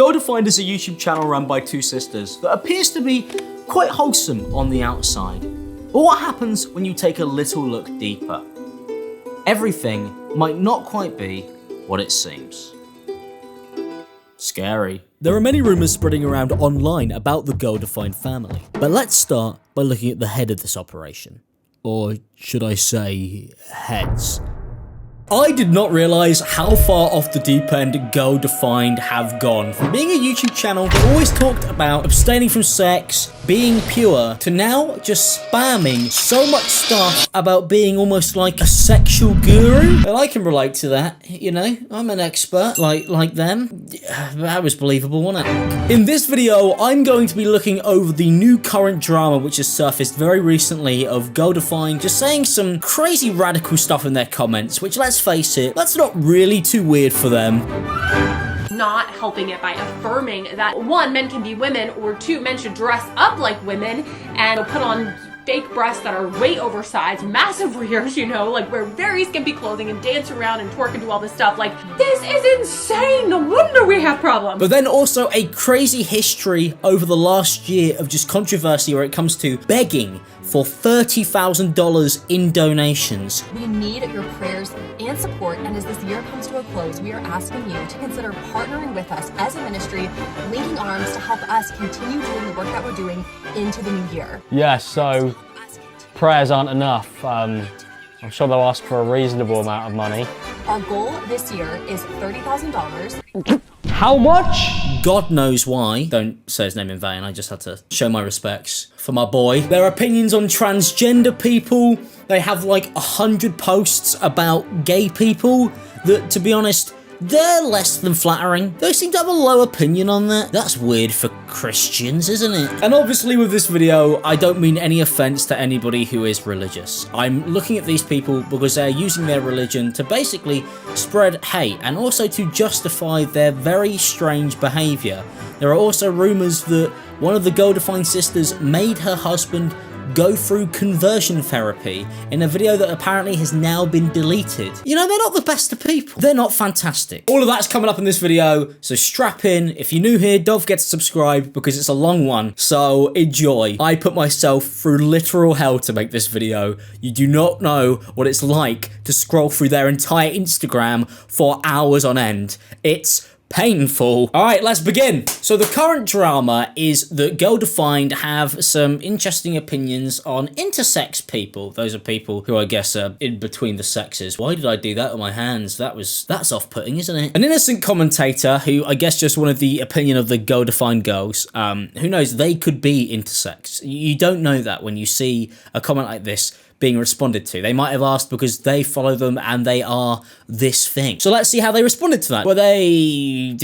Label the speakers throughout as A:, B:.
A: Go to Find is a YouTube channel run by two sisters that appears to be quite wholesome on the outside. But what happens when you take a little look deeper? Everything might not quite be what it seems. Scary. There are many rumors spreading around online about the girl-defined family, but let's start by looking at the head of this operation. Or should I say, heads. I did not realise how far off the deep end Girl Defined have gone. From being a YouTube channel that always talked about abstaining from sex, being pure, to now just spamming so much stuff about being almost like a sexual guru. And I can relate to that, you know, I'm an expert like them. That was believable, wasn't it? In this video, I'm going to be looking over the new current drama which has surfaced very recently of Girl Defined just saying some crazy radical stuff in their comments, which, let's face it, that's not really too weird for them.
B: Not helping it by affirming that one, men can be women, or two, men should dress up like women and put on fake breasts that are way oversized, massive rears, you know, like wear very skimpy clothing and dance around and twerk and do all this stuff. Like, this is insane. No wonder we have problems.
A: But then also a crazy history over the last year of just controversy where it comes to begging for $30,000 in donations.
C: We need your prayers and support, and as this year comes to a close, we are asking you to consider partnering with us as a ministry, linking arms to help us continue doing the work that we're doing into the new year.
D: Yeah, so prayers aren't enough. I'm sure they'll ask for a reasonable amount of money.
C: Our goal this year is $30,000.
D: How much?
A: God knows why. Don't say his name in vain, I just had to show my respects for my boy. Their opinions on transgender people, they have like 100 posts about gay people that, to be honest, they're less than flattering. They seem to have a low opinion on that. That's weird for Christians, isn't it? And obviously with this video, I don't mean any offense to anybody who is religious. I'm looking at these people because they're using their religion to basically spread hate and also to justify their very strange behavior. There are also rumors that one of the Girl Defined sisters made her husband go through conversion therapy in a video that apparently has now been deleted. You know, they're not the best of people. They're not fantastic. All of that's coming up in this video, so strap in. If you're new here, don't forget to subscribe because it's a long one, so enjoy. I put myself through literal hell to make this video. You do not know what it's like to scroll through their entire Instagram for hours on end. It's painful. All right, let's begin. So the current drama is that Girl Defined have some interesting opinions on intersex people. Those are people who I guess are in between the sexes. Why did I do that with my hands? That's off-putting, isn't it? An innocent commentator who I guess just wanted the opinion of the Girl Defined girls. Who knows? They could be intersex. You don't know that when you see a comment like this being responded to. They might have asked because they follow them and they are this thing. So let's see how they responded to that. Were they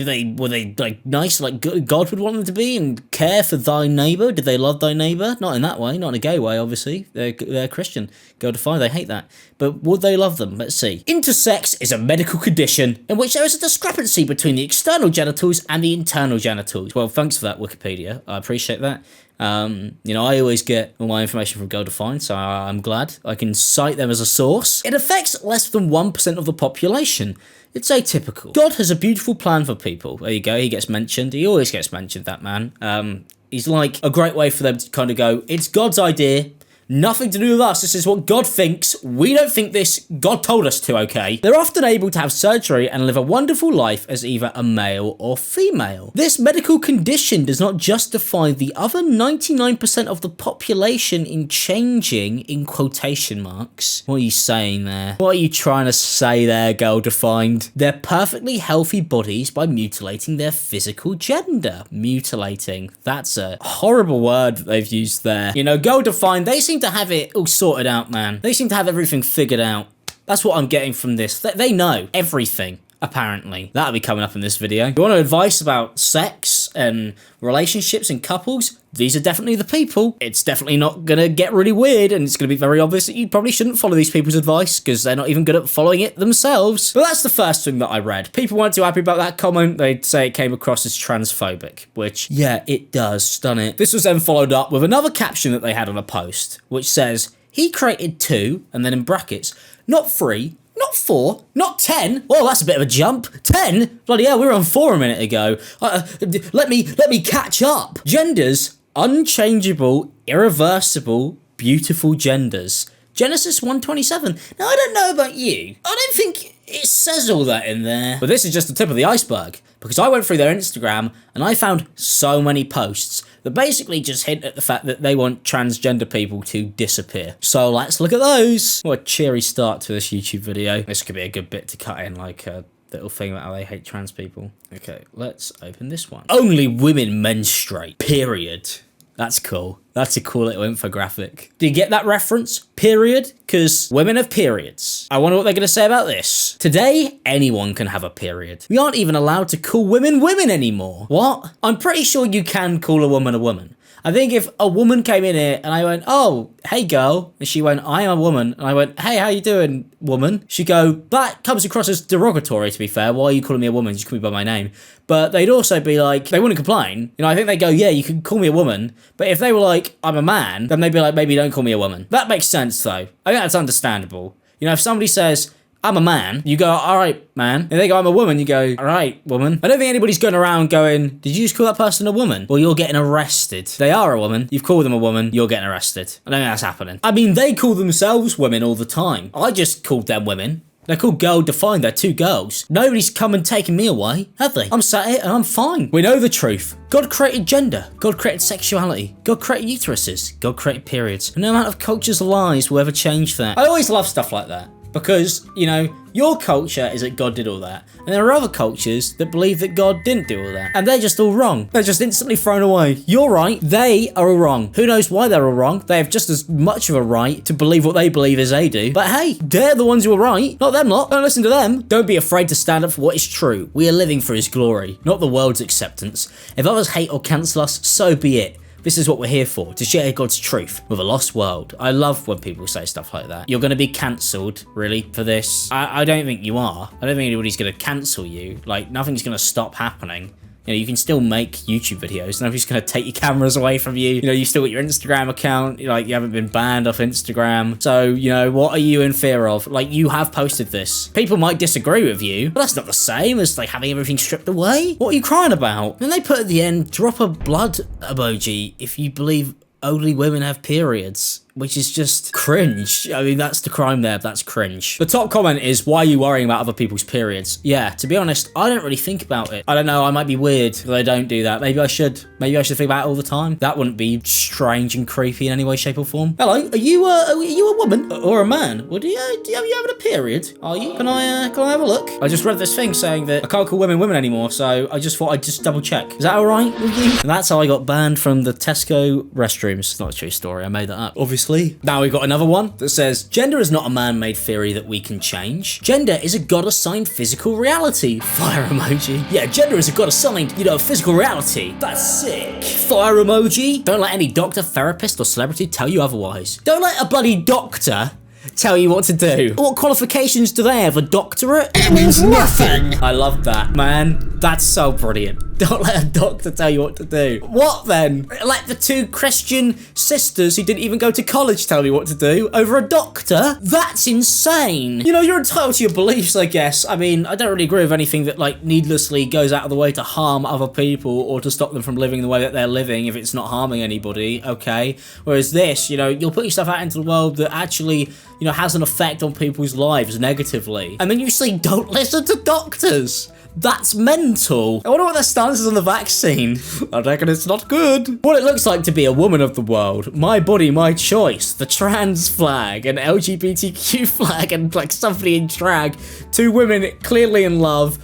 A: like nice, like God would want them to be and care for thy neighbor? Did they love thy neighbor? Not in that way, not in a gay way, obviously. They're Christian. Girl Defined, they hate that. But would they love them? Let's see. Intersex is a medical condition in which there is a discrepancy between the external genitals and the internal genitals. Well, thanks for that, Wikipedia. I appreciate that. You know, I always get all my information from Girl Defined, so I'm glad I can cite them as a source. It affects less than 1% of the population. It's atypical. God has a beautiful plan for people. There you go, he gets mentioned. He always gets mentioned, that man. He's like a great way for them to kind of go, it's God's idea. Nothing to do with us. This is what God thinks. We don't think this. God told us to, okay? They're often able to have surgery and live a wonderful life as either a male or female. This medical condition does not justify the other 99% of the population in changing, in quotation marks. What are you saying there? What are you trying to say there, Girl Defined? Their perfectly healthy bodies by mutilating their physical gender. Mutilating. That's a horrible word that they've used there. You know, Girl Defined, they seem to have it all sorted out, man. They seem to have everything figured out. That's what I'm getting from this. They know everything, apparently. That'll be coming up in this video. You want advice about sex and relationships and couples? These are definitely the people. It's definitely not gonna get really weird, and it's gonna be very obvious that you probably shouldn't follow these people's advice because they're not even good at following it themselves. But that's the first thing that I read. People weren't too happy about that comment. They'd say it came across as transphobic, which, yeah, it does, doesn't it? This was then followed up with another caption that they had on a post, which says, he created two, and then in brackets, not three, not Not 4, not 10. Well, that's a bit of a jump. 10? Bloody hell, we were on 4 a minute ago. Let me catch up. Genders, unchangeable, irreversible, beautiful genders. Genesis 1:27. Now, I don't know about you. I don't think it says all that in there. But this is just the tip of the iceberg, because I went through their Instagram and I found so many posts that basically just hint at the fact that they want transgender people to disappear. So let's look at those. What a cheery start to this YouTube video. This could be a good bit to cut in, like a little thing about how they hate trans people. Okay, let's open this one. Only women menstruate, period. That's cool. That's a cool little infographic. Do you get that reference? Period? Because women have periods. I wonder what they're going to say about this. Today, anyone can have a period. We aren't even allowed to call women women anymore. What? I'm pretty sure you can call a woman a woman. I think if a woman came in here and I went, oh, hey girl, and she went, I am a woman, and I went, hey, how you doing, woman? She'd go, that comes across as derogatory, to be fair. Why are you calling me a woman? You call me by my name. But they'd also be like, they wouldn't complain. You know, I think they'd go, yeah, you can call me a woman. But if they were like, I'm a man, then they'd be like, maybe don't call me a woman. That makes sense, though. I think that's understandable. You know, if somebody says, I'm a man, you go, all right, man. If they go, I'm a woman, you go, all right, woman. I don't think anybody's going around going, did you just call that person a woman? Well, you're getting arrested. They are a woman. You've called them a woman. You're getting arrested. I don't think that's happening. I mean, they call themselves women all the time. I just called them women. They're called girl defined. They're 2 girls. Nobody's come and taken me away, have they? I'm sat here and I'm fine. We know the truth. God created gender. God created sexuality. God created uteruses. God created periods. And no amount of culture's lies will ever change that. I always love stuff like that. Because, you know, your culture is that God did all that. And there are other cultures that believe that God didn't do all that. And they're just all wrong. They're just instantly thrown away. You're right. They are all wrong. Who knows why they're all wrong? They have just as much of a right to believe what they believe as they do. But hey, they're the ones who are right. Not them lot. Don't listen to them. Don't be afraid to stand up for what is true. We are living for his glory, not the world's acceptance. If others hate or cancel us, so be it. This is what we're here for, to share God's truth with a lost world. I love when people say stuff like that. You're going to be cancelled, really, for this? I don't think you are. I don't think anybody's going to cancel you. Like, nothing's going to stop happening. You know, you can still make YouTube videos. Nobody's going to take your cameras away from you. You know, you've still got your Instagram account. Like, you haven't been banned off Instagram. So, you know, what are you in fear of? Like, you have posted this. People might disagree with you, but that's not the same as, like, having everything stripped away. What are you crying about? And they put at the end, drop a blood emoji if you believe only women have periods, which is just cringe. I mean, that's the crime there. That's cringe. The top comment is, why are you worrying about other people's periods? Yeah, to be honest, I don't really think about it. I don't know, I might be weird that I don't do that. Maybe I should. Maybe I should think about it all the time. That wouldn't be strange and creepy in any way, shape or form. Hello, are you a woman or a man? Or do you having a period? Are you? Can I have a look? I just read this thing saying that I can't call women women anymore, so I just thought I'd just double check. Is that all right with you? And that's how I got banned from the Tesco restrooms. It's not a true story. I made that up, obviously. Now we've got another one that says, gender is not a man-made theory that we can change. Gender is a God-assigned physical reality. Fire emoji. Yeah, gender is a God-assigned, physical reality. That's sick. Fire emoji. Don't let any doctor, therapist, or celebrity tell you otherwise. Don't let a bloody doctor tell you what to do. What qualifications do they have? A doctorate? It means nothing. I love that, man. That's so brilliant. Don't let a doctor tell you what to do. What then? Let the 2 Christian sisters who didn't even go to college tell me what to do over a doctor? That's insane. You know, you're entitled to your beliefs, I guess. I mean, I don't really agree with anything that, like, needlessly goes out of the way to harm other people or to stop them from living the way that they're living if it's not harming anybody, okay? Whereas this, you'll put your stuff out into the world that actually, has an effect on people's lives negatively. And then you say, don't listen to doctors. That's mental. I wonder what their stance is on the vaccine. I reckon it's not good. What it looks like to be a woman of the world. My body, my choice. The trans flag, an LGBTQ flag, and like somebody in drag. 2 women clearly in love.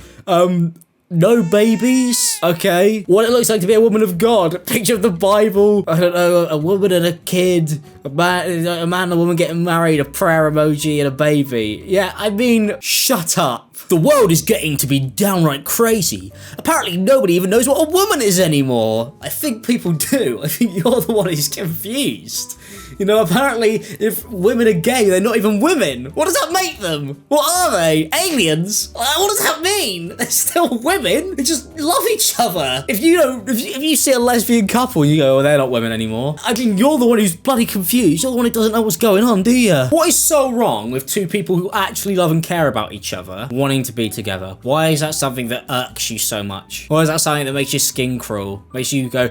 A: No babies, okay. What it looks like to be a woman of God. A picture of the Bible. I don't know, a woman and a kid. A man and a woman getting married. A prayer emoji and a baby. Yeah, I mean, shut up. The world is getting to be downright crazy. Apparently nobody even knows what a woman is anymore. I think people do. I think you're the one who's confused. You know, apparently, if women are gay, they're not even women. What does that make them? What are they? Aliens? What does that mean? They're still women. They just love each other. If you see a lesbian couple, you go, oh, they're not women anymore. I mean, you're the one who's bloody confused. You're the one who doesn't know what's going on, do you? What is so wrong with two people who actually love and care about each other wanting to be together? Why is that something that irks you so much? Why is that something that makes your skin crawl? Makes you go,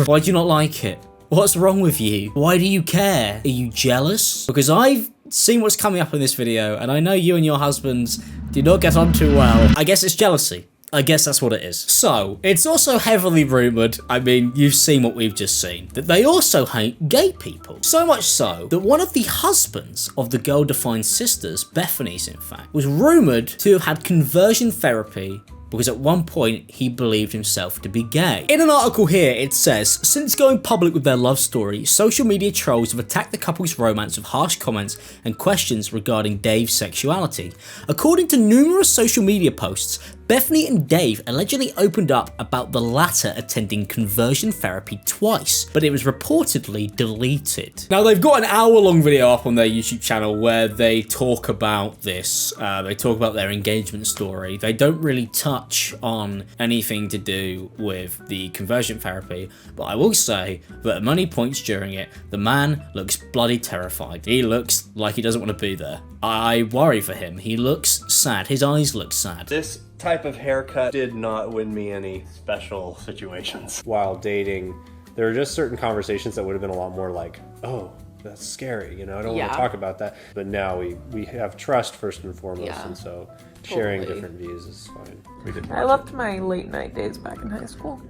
A: why do you not like it? What's wrong with you? Why do you care? Are you jealous? Because I've seen what's coming up in this video, and I know you and your husbands do not get on too well. I guess it's jealousy. I guess that's what it is. So, it's also heavily rumoured, I mean, you've seen what we've just seen, that they also hate gay people. So much so that one of the husbands of the girl-defined sisters, Bethany's in fact, was rumoured to have had conversion therapy because at one point he believed himself to be gay. In an article here it says, since going public with their love story, social media trolls have attacked the couple's romance with harsh comments and questions regarding Dave's sexuality. According to numerous social media posts, Bethany and Dave allegedly opened up about the latter attending conversion therapy twice, but it was reportedly deleted. Now they've got an hour-long video up on their YouTube channel where they talk about this. They talk about their engagement story. They don't really touch on anything to do with the conversion therapy, but I will say that at many points during it, the man looks bloody terrified. He looks like he doesn't want to be there. I worry for him. He looks sad. His eyes look sad.
E: This type of haircut did not win me any special situations. While dating, there were just certain conversations that would have been a lot more like, oh, that's scary, you know, I don't want to talk about that. But now we have trust first and foremost, and so sharing different views is fine.
F: I left my late night days back in high school.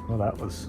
E: Well, that was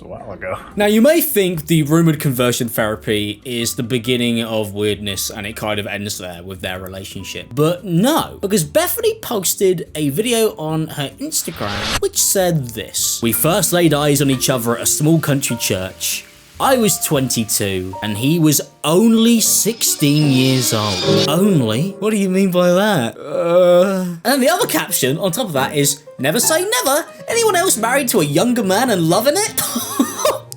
E: a while ago.
A: Now you may think the rumoured conversion therapy is the beginning of weirdness and it kind of ends there with their relationship. But no, because Bethany posted a video on her Instagram which said this. We first laid eyes on each other at a small country church. I was 22 and he was only 16 years old. Only? What do you mean by that? And then the other caption on top of that is, never say never. Anyone else married to a younger man and loving it?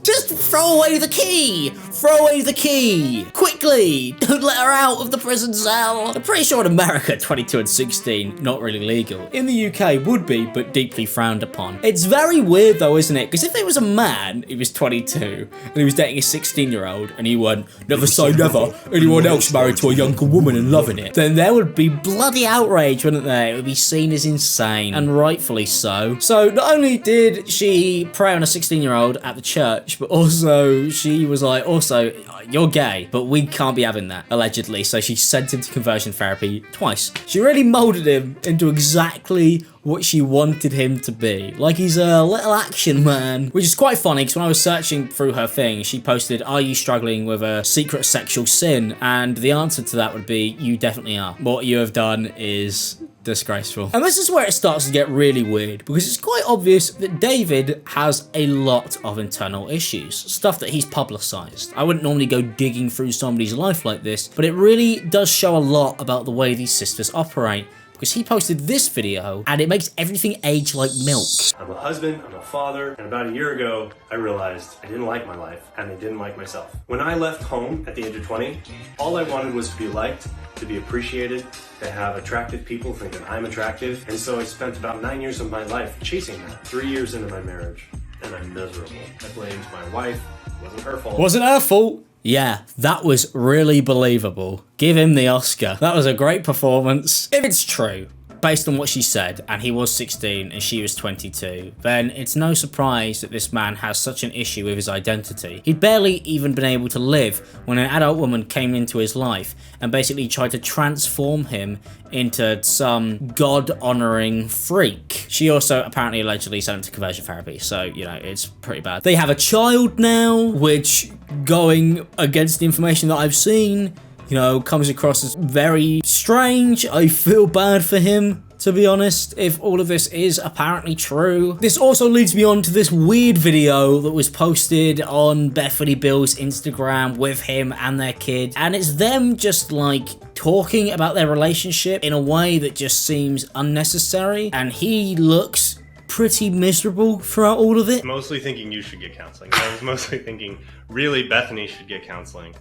A: Just throw away the key. Throw away the key. Quickly. Don't let her out of the prison cell. I'm pretty sure in America, 22 and 16, not really legal. In the UK, would be, but deeply frowned upon. It's very weird though, isn't it? Because if there was a man who was 22 and he was dating a 16-year-old and he went, never say never, anyone else married to a younger woman and loving it, then there would be bloody outrage, wouldn't there? It would be seen as insane, and rightfully so. So not only did she prey on a 16-year-old at the church, but also she was like, also, you're gay, but we can't be having that, allegedly. So she sent him to conversion therapy twice. She really molded him into exactly what she wanted him to be. Like he's a little action man. Which is quite funny, because when I was searching through her thing, she posted, are you struggling with a secret sexual sin? And the answer to that would be, you definitely are. What you have done is disgraceful. And this is where it starts to get really weird, because it's quite obvious that David has a lot of internal issues, stuff that he's publicized. I wouldn't normally go digging through somebody's life like this, but it really does show a lot about the way these sisters operate. Because he posted this video and it makes everything age like milk.
E: I'm a husband, I'm a father, and about a year ago, I realized I didn't like my life and I didn't like myself. When I left home at the age of 20, all I wanted was to be liked, to be appreciated, to have attractive people think that I'm attractive. And so I spent about 9 years of my life chasing that. 3 years into my marriage, and I'm miserable. I blamed my wife, it wasn't her fault.
A: Wasn't her fault. Yeah, that was really believable. Give him the Oscar. That was a great performance. If it's true, based on what she said, and he was 16 and she was 22, then it's no surprise that this man has such an issue with his identity. He'd barely even been able to live when an adult woman came into his life and basically tried to transform him into some God-honoring freak. She also apparently allegedly sent him to conversion therapy, so, you know, it's pretty bad. They have a child now, which, going against the information that I've seen, you know, comes across as very strange. I feel bad for him, to be honest, if all of this is apparently true. This also leads me on to this weird video that was posted on Bethany Beal's Instagram with him and their kid. And it's them just like talking about their relationship in a way that just seems unnecessary. And he looks pretty miserable throughout all of it.
E: Mostly thinking you should get counseling. I was mostly thinking, really, Bethany should get counseling.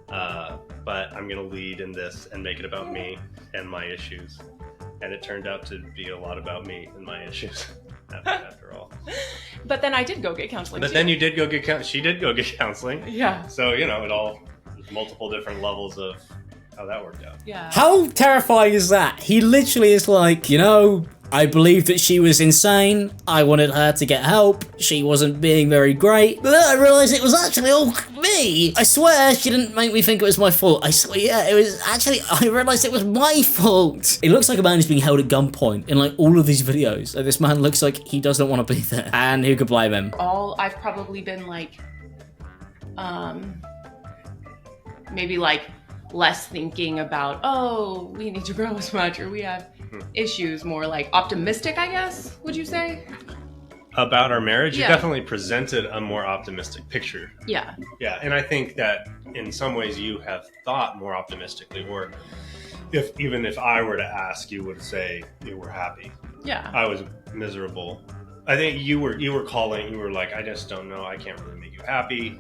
E: But I'm gonna lead in this and make it about me and my issues. And it turned out to be a lot about me and my issues after all.
F: But then I did go get counseling.
E: But
F: too.
E: then you did go get she did go get counseling.
F: Yeah.
E: So, you know, there's multiple different levels of how that worked out.
F: Yeah.
A: How terrifying is that? He literally is like, you know, I believed that she was insane. I wanted her to get help. She wasn't being very great. But then I realized it was actually all me. I swear she didn't make me think it was my fault. I swear, yeah, it was actually, I realized it was my fault. It looks like a man who's being held at gunpoint in like all of these videos. Like, this man looks like he doesn't want to be there. And who could blame him?
F: I've probably been like, maybe like less thinking about, oh, we need to grow as much, or we have issues, more like optimistic, I guess, would you say?
E: About our marriage,
F: Yeah.
E: you definitely presented a more optimistic picture.
F: Yeah.
E: Yeah, and I think that in some ways you have thought more optimistically, or even if I were to ask, you would say you were happy.
F: Yeah.
E: I was miserable. I think you were calling, you were like, I just don't know, I can't really make you happy.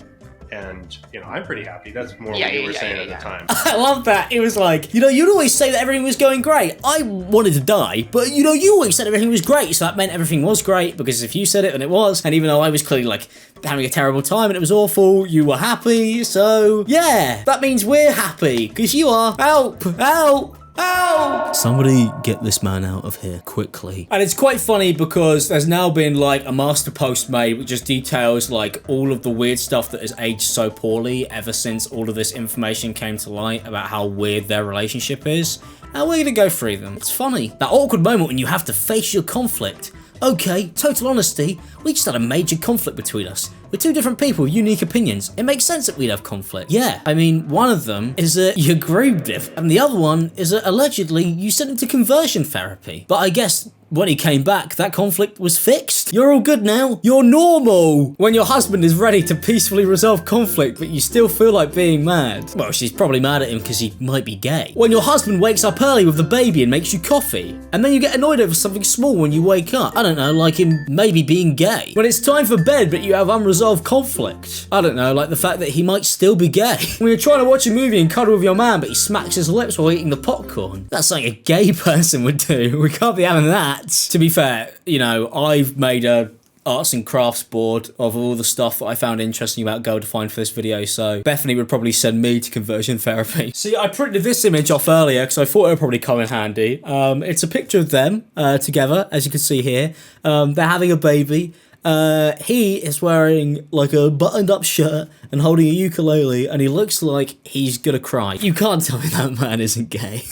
E: And, you know, I'm pretty happy. That's more what you were saying at the time.
A: I love that. It was like, you know, you'd always say that everything was going great. I wanted to die, but, you know, you always said everything was great, so that meant everything was great, because if you said it, then it was. And even though I was clearly, like, having a terrible time and it was awful, you were happy, so, yeah. That means we're happy, because you are. Help! Help! Help! Somebody get this man out of here quickly. And it's quite funny because there's now been like a master post made which just details like all of the weird stuff that has aged so poorly ever since all of this information came to light about how weird their relationship is. And we're gonna go through them. It's funny. That awkward moment when you have to face your conflict. Okay, total honesty, we just had a major conflict between us. We're two different people with unique opinions. It makes sense that we'd have conflict. Yeah, I mean, one of them is that you agreed with, and the other one is that allegedly you sent him to conversion therapy. But I guess when he came back, that conflict was fixed. You're all good now. You're normal. When your husband is ready to peacefully resolve conflict, but you still feel like being mad. Well, she's probably mad at him because he might be gay. When your husband wakes up early with the baby and makes you coffee, and then you get annoyed over something small when you wake up. I don't know, like him maybe being gay. When it's time for bed, but you have unresolved conflict. I don't know, like the fact that he might still be gay. When you're trying to watch a movie and cuddle with your man, but he smacks his lips while eating the popcorn. That's like a gay person would do. We can't be having that. To be fair, you know, I've made a arts and crafts board of all the stuff that I found interesting about Girl Defined for this video, so Bethany would probably send me to conversion therapy. See, I printed this image off earlier because I thought it would probably come in handy. It's a picture of them together, as you can see here. They're having a baby. He is wearing like a buttoned up shirt and holding a ukulele, and he looks like he's gonna cry. You can't tell me that man isn't gay.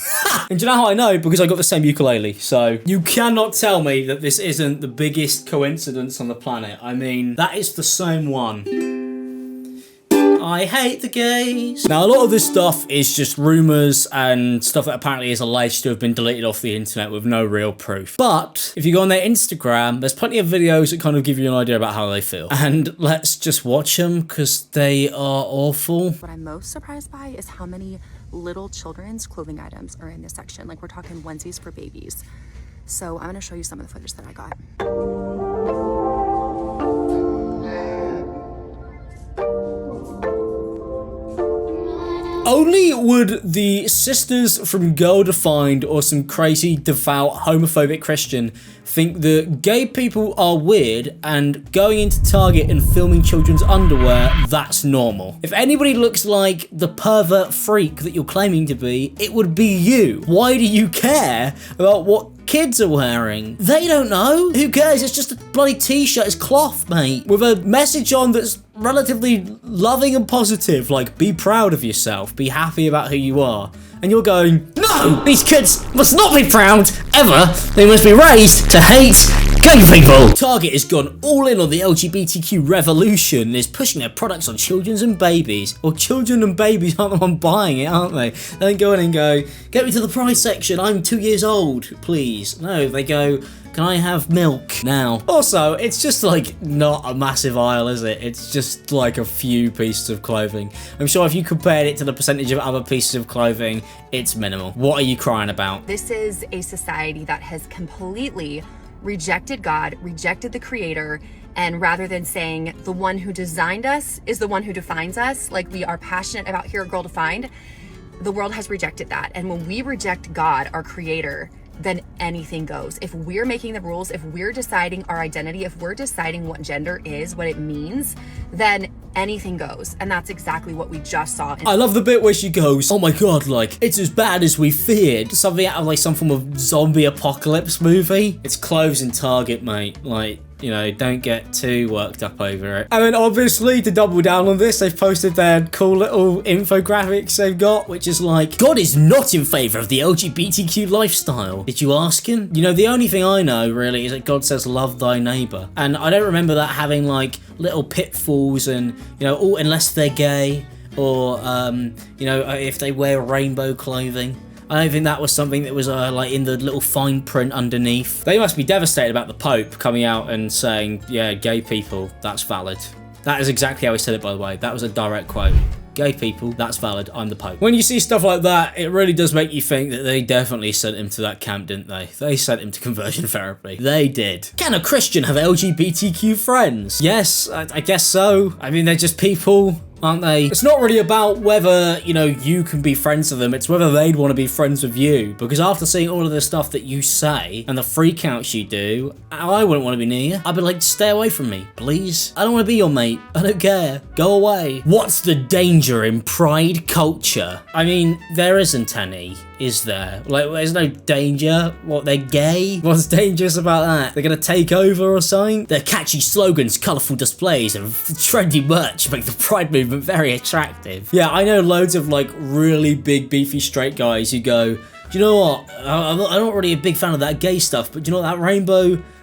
A: And do you know how I know? Because I got the same ukulele, so you cannot tell me that this isn't the biggest coincidence on the planet. I mean, that is the same one. I hate the gays. Now, a lot of this stuff is just rumors and stuff that apparently is alleged to have been deleted off the internet with no real proof. But if you go on their Instagram, there's plenty of videos that kind of give you an idea about how they feel. And let's just watch them because they are awful.
C: What I'm most surprised by is how many little children's clothing items are in this section. Like, we're talking onesies for babies. So I'm gonna show you some of the footage that I got.
A: Only would the sisters from Girl Defined or some crazy devout homophobic Christian think that gay people are weird and going into Target and filming children's underwear, that's normal. If anybody looks like the pervert freak that you're claiming to be, it would be you. Why do you care about what kids are wearing? They don't know. Who cares? It's just a bloody t-shirt. It's cloth, mate, with a message on that's relatively loving and positive, like be proud of yourself, be happy about who you are. And you're going, no, these kids must not be proud, ever. They must be raised to hate gay people. Target has gone all in on the LGBTQ revolution and is pushing their products on children and babies. Well, children and babies aren't the one buying it, aren't they? They don't go in and go, get me to the price section, I'm 2 years old, please. No, they go, can I have milk now? Also, it's just like not a massive aisle, is it? It's just like a few pieces of clothing. I'm sure if you compared it to the percentage of other pieces of clothing, it's minimal. What are you crying about?
C: This is a society that has completely rejected God, rejected the Creator, and rather than saying the one who designed us is the one who defines us, like we are passionate about here at Girl Defined, the world has rejected that. And when we reject God, our Creator, then anything goes. If we're making the rules, if we're deciding our identity, if we're deciding what gender is, what it means, then anything goes. And that's exactly what we just saw.
A: I love the bit where she goes, oh my god, like, it's as bad as we feared. Something out of like some form of zombie apocalypse movie. It's clothes in Target, mate. Like, you know, don't get too worked up over it. And then obviously, to double down on this, they've posted their cool little infographics they've got, which is like, God is not in favor of the LGBTQ lifestyle. Did you ask him? You know, the only thing I know really is that God says love thy neighbor. And I don't remember that having like little pitfalls and, you know, oh, unless they're gay or, you know, if they wear rainbow clothing. I don't think that was something that was like in the little fine print underneath. They must be devastated about the Pope coming out and saying, yeah, gay people, that's valid. That is exactly how he said it, by the way. That was a direct quote. Gay people, that's valid, I'm the Pope. When you see stuff like that, it really does make you think that they definitely sent him to that camp, didn't they? They sent him to conversion therapy. They did. Can a Christian have LGBTQ friends? Yes, I guess so. I mean, they're just people, aren't they? It's not really about whether, you know, you can be friends with them, it's whether they'd want to be friends with you. Because after seeing all of the stuff that you say and the freakouts you do, I wouldn't want to be near you. I'd be like, stay away from me, please. I don't want to be your mate. I don't care. Go away. What's the danger in pride culture? I mean, there isn't any, is there? Like, there's no danger. What, they're gay? What's dangerous about that? They're gonna take over or something? Their catchy slogans, colourful displays, and trendy merch make the pride movement very attractive. Yeah, I know loads of like really big beefy straight guys who go, do you know what, I'm not really a big fan of that gay stuff, but do you know what,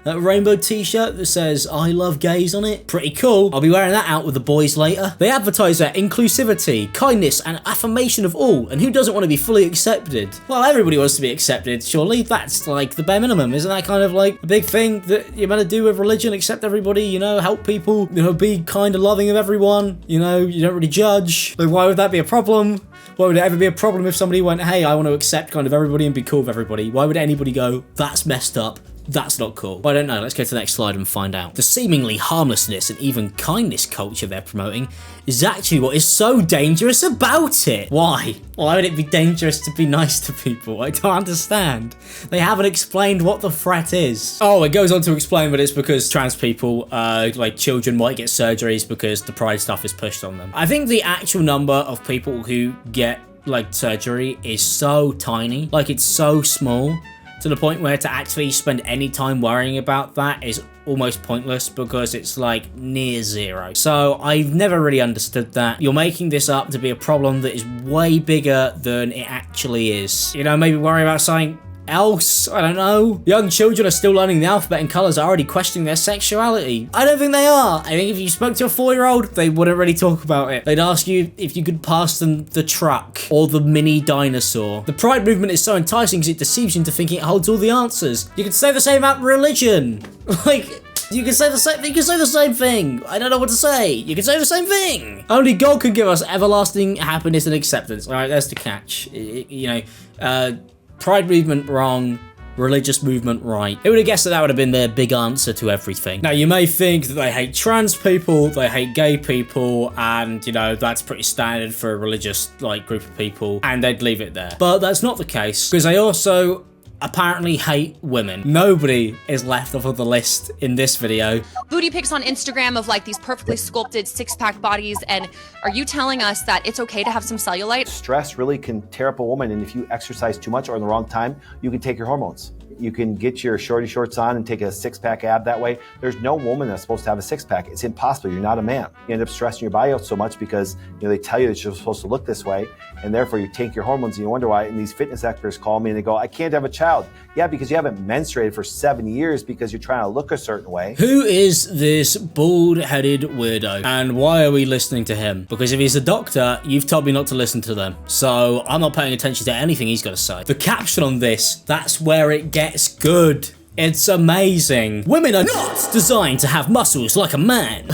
A: that rainbow t-shirt that says I love gays on it? Pretty cool. I'll be wearing that out with the boys later. They advertise their inclusivity, kindness, and affirmation of all, and who doesn't want to be fully accepted? Well, everybody wants to be accepted, surely. That's like the bare minimum. Isn't that kind of like a big thing that you're meant to do with religion? Accept everybody, you know, help people, you know, be kind and loving of everyone, you know, you don't really judge. Like, why would that be a problem? Why would it ever be a problem if somebody went, hey, I want to accept kind of everybody and be cool with everybody? Why would anybody go, that's messed up? That's not cool. Well, I don't know. Let's go to the next slide and find out. The seemingly harmlessness and even kindness culture they're promoting is actually what is so dangerous about it. Why? Why would it be dangerous to be nice to people? I don't understand. They haven't explained what the threat is. Oh, it goes on to explain that it's because trans people, like children, might get surgeries because the pride stuff is pushed on them. I think the actual number of people who get like surgery is so tiny. Like, it's so small, to the point where to actually spend any time worrying about that is almost pointless because it's like near zero. So I've never really understood that. You're making this up to be a problem that is way bigger than it actually is. You know, maybe worry about something else, I don't know. Young children are still learning the alphabet and colours, are already questioning their sexuality. I don't think they are. I think if you spoke to a 4-year-old, they wouldn't really talk about it. They'd ask you if you could pass them the truck or the mini dinosaur. The pride movement is so enticing because it deceives you into thinking it holds all the answers. You could say the same about religion. Like, you can say the same thing. I don't know what to say. You can say the same thing. Only God can give us everlasting happiness and acceptance. All right, there's the catch. You know, pride movement wrong, religious movement right. Who would have guessed that would have been their big answer to everything? Now, you may think that they hate trans people, they hate gay people, and, you know, that's pretty standard for a religious, like, group of people, and they'd leave it there. But that's not the case, because they also apparently hate women. Nobody is left off of the list in this video.
C: Booty pics on Instagram of like these perfectly sculpted six-pack bodies, and are you telling us that it's okay to have some cellulite?
G: Stress really can tear up a woman, and if you exercise too much or in the wrong time, you can take your hormones. You can get your shorty shorts on and take a six-pack ab that way. There's no woman that's supposed to have a six-pack. It's impossible. You're not a man. You end up stressing your body out so much because, you know, they tell you that you're supposed to look this way, and therefore you take your hormones and you wonder why. And these fitness experts call me and they go, I can't have a child. Yeah, because you haven't menstruated for 7 years because you're trying to look a certain way.
A: Who is this bald-headed weirdo? And why are we listening to him? Because if he's a doctor, you've told me not to listen to them. So I'm not paying attention to anything he's got to say. The caption on this, that's where it gets good. It's amazing. Women are not designed to have muscles like a man.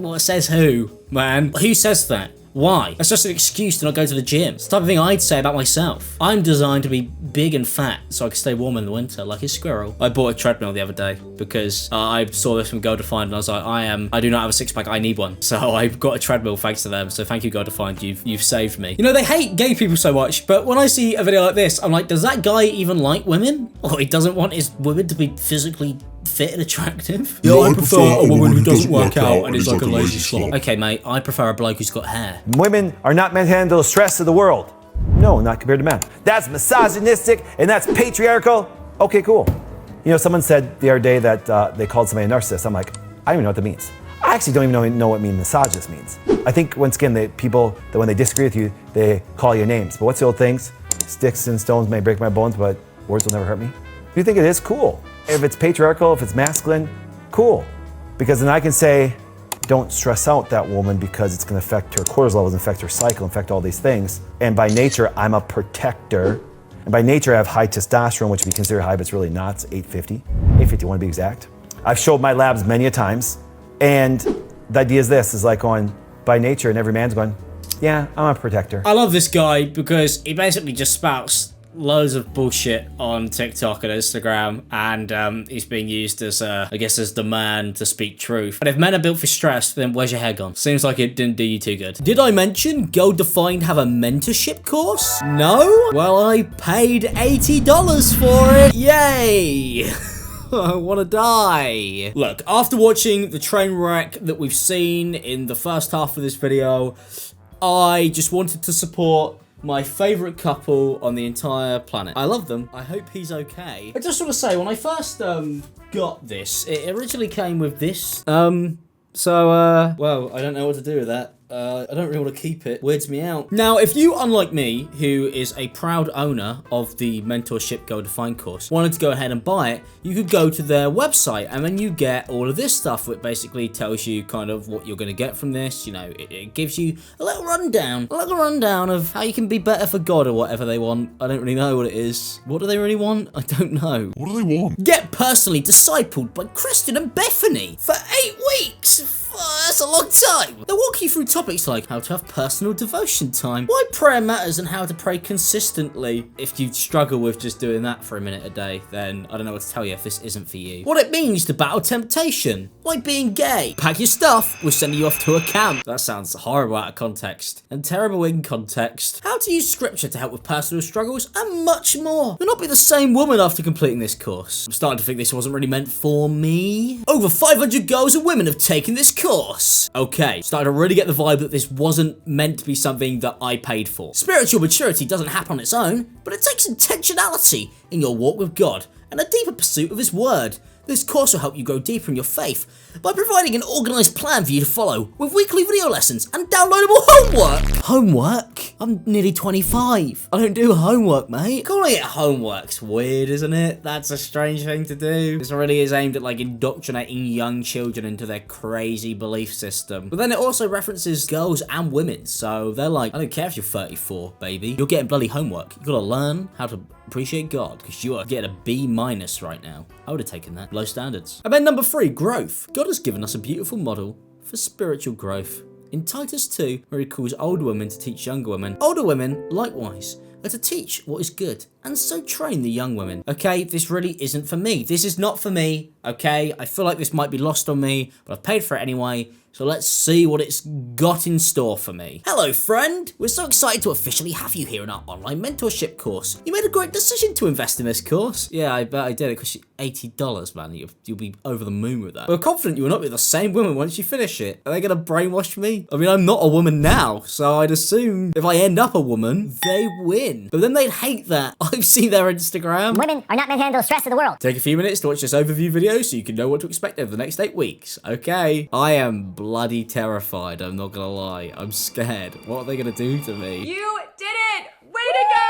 A: What says who, man? Who says that? Why? That's just an excuse to not go to the gym. It's the type of thing I'd say about myself. I'm designed to be big and fat so I can stay warm in the winter like a squirrel. I bought a treadmill the other day because I saw this from Go Defined and I was like, I do not have a six-pack, I need one. So I've got a treadmill thanks to them. So thank you, Go Defined, you've saved me. You know, they hate gay people so much, but when I see a video like this, I'm like, does that guy even like women? Or he doesn't want his women to be physically fit and attractive? Yeah, I prefer a woman who doesn't work out and is like a lazy slob. Okay, mate, I prefer a bloke who's got hair.
G: Women are not meant to handle the stress of the world. No, not compared to men. That's misogynistic and that's patriarchal. Okay, cool. You know, someone said the other day that they called somebody a narcissist. I'm like, I don't even know what that means. I actually don't even know what misogynist means. I think, once again, people that when they disagree with you, they call you names. But what's the old things? Sticks and stones may break my bones, but words will never hurt me. If you think it is, cool. If it's patriarchal, if it's masculine, cool. Because then I can say, don't stress out that woman because it's going to affect her cortisol levels, affect her cycle, affect all these things. And by nature, I'm a protector. And by nature, I have high testosterone, which we consider high, but it's really not. It's 850. 851 to be exact. I've showed my labs many a times. And the idea is this, is like going, by nature, and every man's going, yeah, I'm a protector.
A: I love this guy because he basically just spouts loads of bullshit on TikTok and Instagram, and he's being used as, I guess, as the man to speak truth. But if men are built for stress, then where's your hair gone? Seems like it didn't do you too good. Did I mention Go Defined have a mentorship course? No? Well, I paid $80 for it. Yay! I want to die. Look, after watching the train wreck that we've seen in the first half of this video, I just wanted to support my favorite couple on the entire planet. I love them. I hope he's okay. I just want to say, when I first got this, it originally came with this. Well, I don't know what to do with that. I don't really want to keep it. Weirds me out. Now, if you, unlike me, who is a proud owner of the Mentorship Go Defined course, wanted to go ahead and buy it, you could go to their website and then you get all of this stuff, which basically tells you kind of what you're going to get from this. You know, it gives you a little rundown of how you can be better for God or whatever they want. I don't really know what it is. What do they really want? I don't know.
H: What do they want?
A: Get personally discipled by Kristen and Bethany for 8 weeks. Oh, that's a long time. They'll walk you through topics like how to have personal devotion time, why prayer matters and how to pray consistently. If you struggle with just doing that for a minute a day, then I don't know what to tell you if this isn't for you. What it means to battle temptation, like being gay. Pack your stuff, we're sending you off to a camp. That sounds horrible out of context and terrible in context. How to use scripture to help with personal struggles and much more. You'll not be the same woman after completing this course. I'm starting to think this wasn't really meant for me. Over 500 girls and women have taken this course. Okay, starting to really get the vibe that this wasn't meant to be something that I paid for. Spiritual maturity doesn't happen on its own, but it takes intentionality in your walk with God and a deeper pursuit of His Word. This course will help you grow deeper in your faith by providing an organised plan for you to follow with weekly video lessons and downloadable homework. Homework? I'm nearly 25. I don't do homework, mate. Calling it homework's weird, isn't it? That's a strange thing to do. This really is aimed at like indoctrinating young children into their crazy belief system. But then it also references girls and women, so they're like, I don't care if you're 34, baby. You're getting bloody homework. You gotta learn how to appreciate God, because you are getting a B- right now. I would have taken that. Low standards. And then number 3, growth. God has given us a beautiful model for spiritual growth. In Titus 2, where he calls older women to teach younger women, older women, likewise, are to teach what is good, and so train the young women. Okay, this really isn't for me. This is not for me, okay? I feel like this might be lost on me, but I've paid for it anyway, so let's see what it's got in store for me. Hello, friend! We're so excited to officially have you here in our online mentorship course. You made a great decision to invest in this course. Yeah, I bet I did. It cost you $80, man. You'll be over the moon with that. We're confident you will not be the same woman once you finish it. Are they gonna brainwash me? I mean, I'm not a woman now, so I'd assume if I end up a woman, they win. But then they'd hate that. I've seen their Instagram.
I: Women are not meant to handle the stress of the world.
A: Take a few minutes to watch this overview video so you can know what to expect over the next 8 weeks. Okay. I am bloody terrified, I'm not gonna lie. I'm scared. What are they gonna do to me?
B: You did it! Way to go!